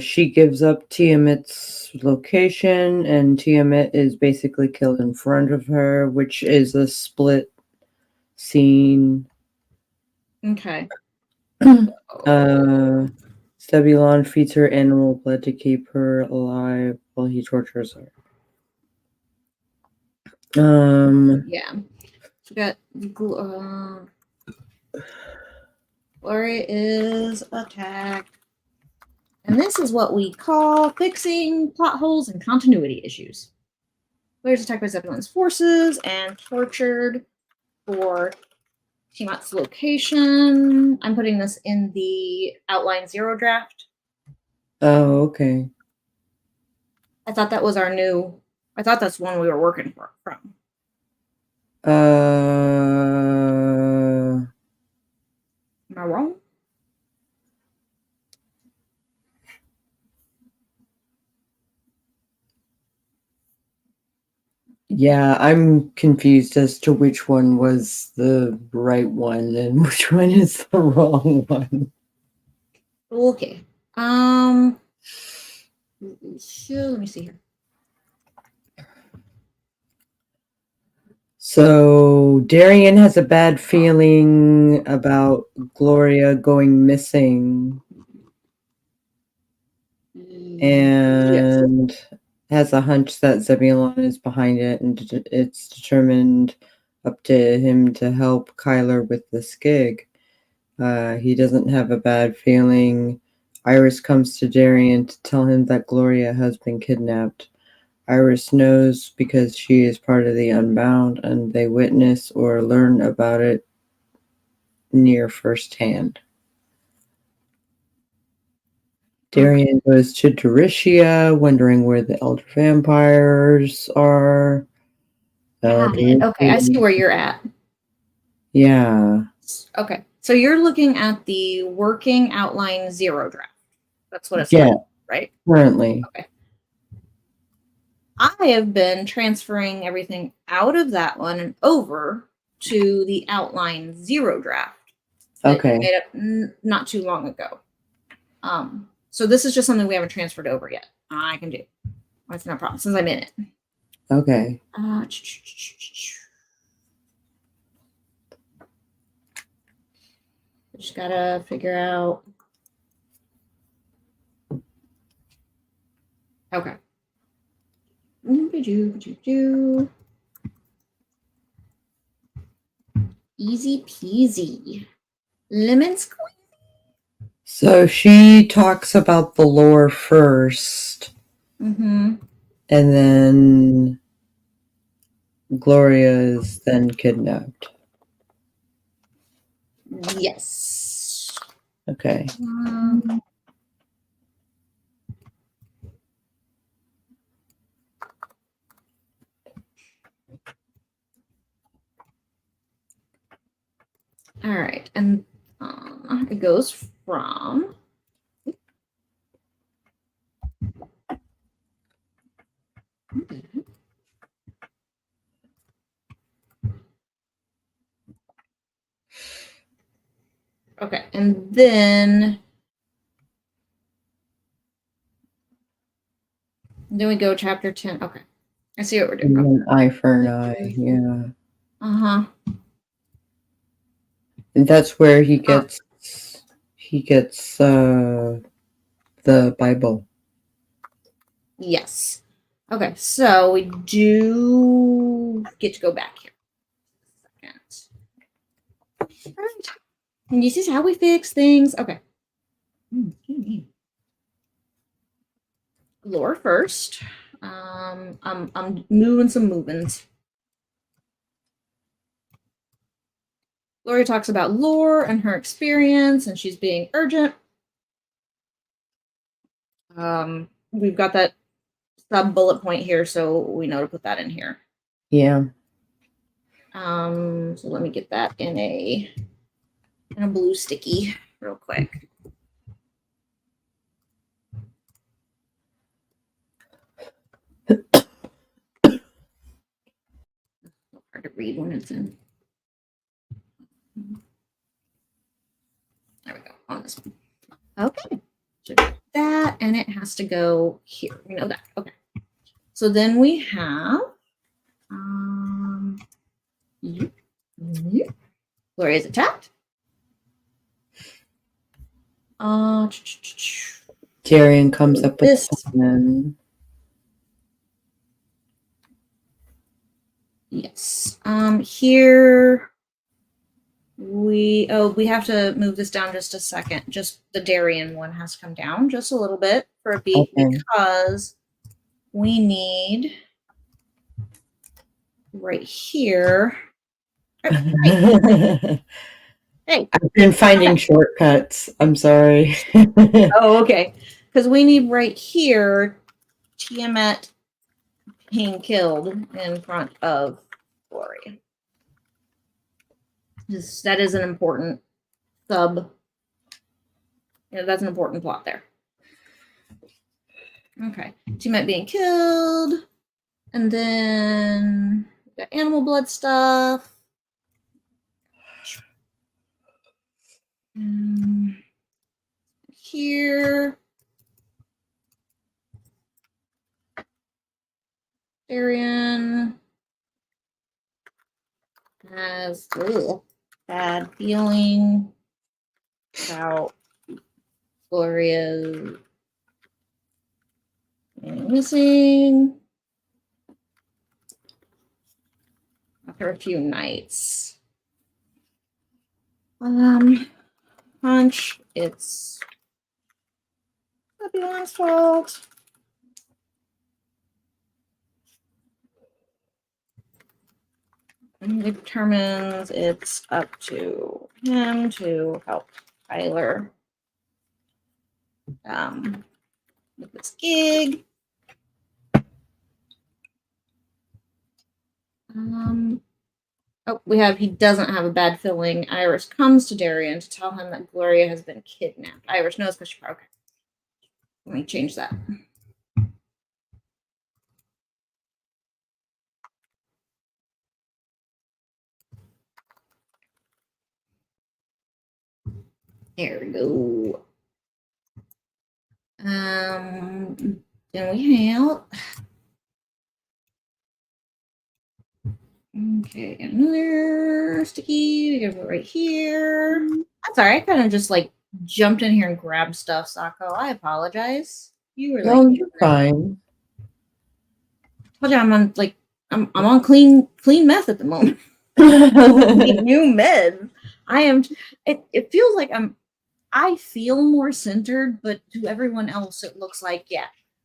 She gives up Tiamat's location, and Tiamat is basically killed in front of her, which is a split scene. Okay. Zebulon feeds her animal blood to keep her alive while he tortures her. Yeah. So we got Gloria is attacked. And this is what we call fixing plot holes and continuity issues. Gloria's attacked by Zebulon's forces and tortured for Tiamat's location. I'm putting this in the outline 0 draft. Oh, okay. I thought that was our new. I thought that's one we were working from. Am I wrong? Yeah, I'm confused as to which one was the right one and which one is the wrong one. Okay. Let me see here. So Darian has a bad feeling about Gloria going missing. And has a hunch that Zebulon is behind it, and it's determined up to him to help Kyler with this gig. He doesn't have a bad feeling. Iris comes to Darian to tell him that Gloria has been kidnapped. Iris knows because she is part of the Unbound, and they witness or learn about it near firsthand. Darian goes to Doricia, wondering where the elder vampires are. Okay, I see where you're at. Yeah. Okay, so you're looking at the working outline 0 draft. That's what it's like, right? Currently. Okay. I have been transferring everything out of that one and over to the outline 0 draft. Okay. Made up not too long ago. So this is just something we haven't transferred over yet. I can do. That's no problem since I'm in it. Okay. Just gotta figure out. Okay. Easy peasy. Lemon squeezy. So she talks about the lore first. Mm-hmm. And then Gloria is then kidnapped. Yes. Okay. All right, and it goes from okay, and then we go chapter 10. Okay, I see what we're doing. And then eye for an eye, yeah. And that's where he gets the Bible. Yes. Okay, so we do get to go back here. All right. And this is how we fix things. Okay. Lore first. I'm moving some movements. Gloria talks about lore and her experience, and she's being urgent. We've got that sub bullet point here, so we know to put that in here. Yeah. So let me get that in a blue sticky real quick. Hard to read when it's in. There we go, on this one. Okay, so that, and it has to go here. We know that. Okay. So then we have Gloria's attacked. Darian comes up with this. Yes. Here we have to move this down just a second. Just the Darian one has to come down just a little bit for a beat, because we need right here. Hey. I've been finding shortcuts. I'm sorry. Oh, okay. Because we need right here Tiamat being killed in front of Gloria. That is an important sub. That's an important plot there. Okay. Tiamat being killed. And then we got animal blood stuff. Here. Darian has bad feeling about Gloria missing after a few nights. Hunch, it's Puppy's fault. And he determines it's up to him to help Tyler with this gig. He doesn't have a bad feeling. Iris comes to Darian to tell him that Gloria has been kidnapped. Iris knows because she, okay. Let me change that. There we go. Then we have another sticky. We got it right here. I'm sorry, I kind of just like jumped in here and grabbed stuff, Sako. I apologize. You were no, you're fine. I told you I'm on clean meth at the moment. New meds. I am. It feels like I feel more centered, but to everyone else, it looks like,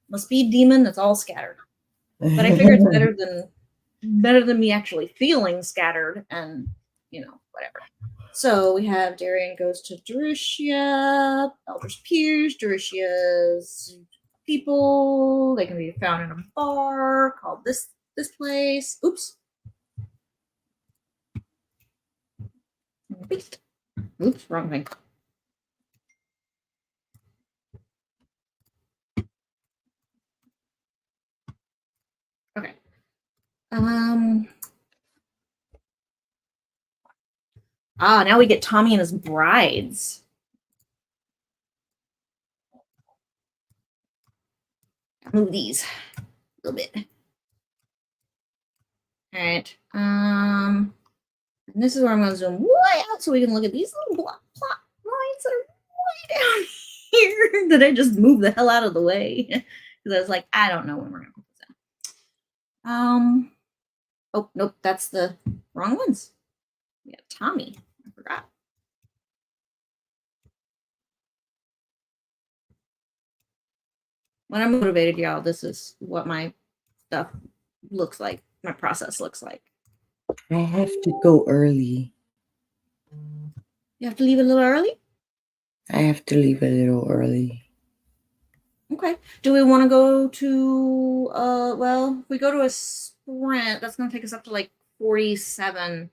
must be a demon that's all scattered. But I figure it's better than me actually feeling scattered and, whatever. So we have Darian goes to Darussia, Elder's Peers, Darussia's people. They can be found in a bar called this place. Oops. Oops, wrong thing. Okay. Now we get Tommy and his brides. Move these a little bit. All right. And this is where I'm going to zoom way out so we can look at these little plot lines that are way down here that I just moved the hell out of the way because I was like, I don't know when we're going to put this in. Oh, nope, that's the wrong ones. We have Tommy. I forgot. When I'm motivated, y'all, this is what my stuff looks like. My process looks like. I have to go early. You have to leave a little early? I have to leave a little early. Okay. Do we want to go to, well, if we go to a sprint, that's going to take us up to like 47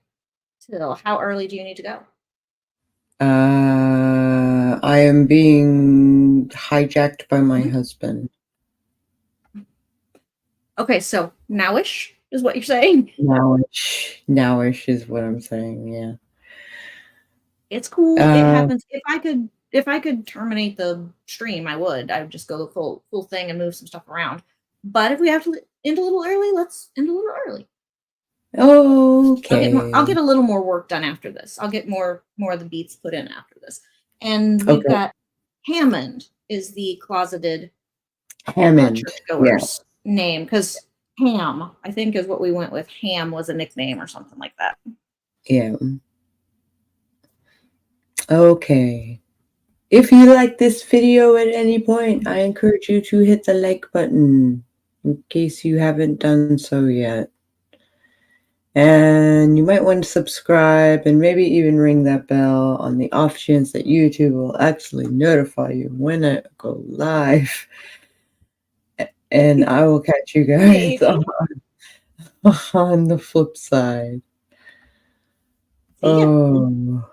till. How early do you need to go? I am being hijacked by my husband. Okay, so nowish is what you're saying? Nowish is what I'm saying, yeah. It's cool. It happens. If I could terminate the stream, I would. I would just go the full thing and move some stuff around. But if we have to end a little early, let's end a little early. Okay. I'll get a little more work done after this. I'll get more of the beats put in after this. And we've got Hammond is the closeted churchgoer's name, because Ham, I think, is what we went with. Ham was a nickname or something like that. Yeah. Okay. If you like this video at any point, I encourage you to hit the like button in case you haven't done so yet. And you might want to subscribe and maybe even ring that bell on the off chance that YouTube will actually notify you when I go live. And I will catch you guys on the flip side. Oh.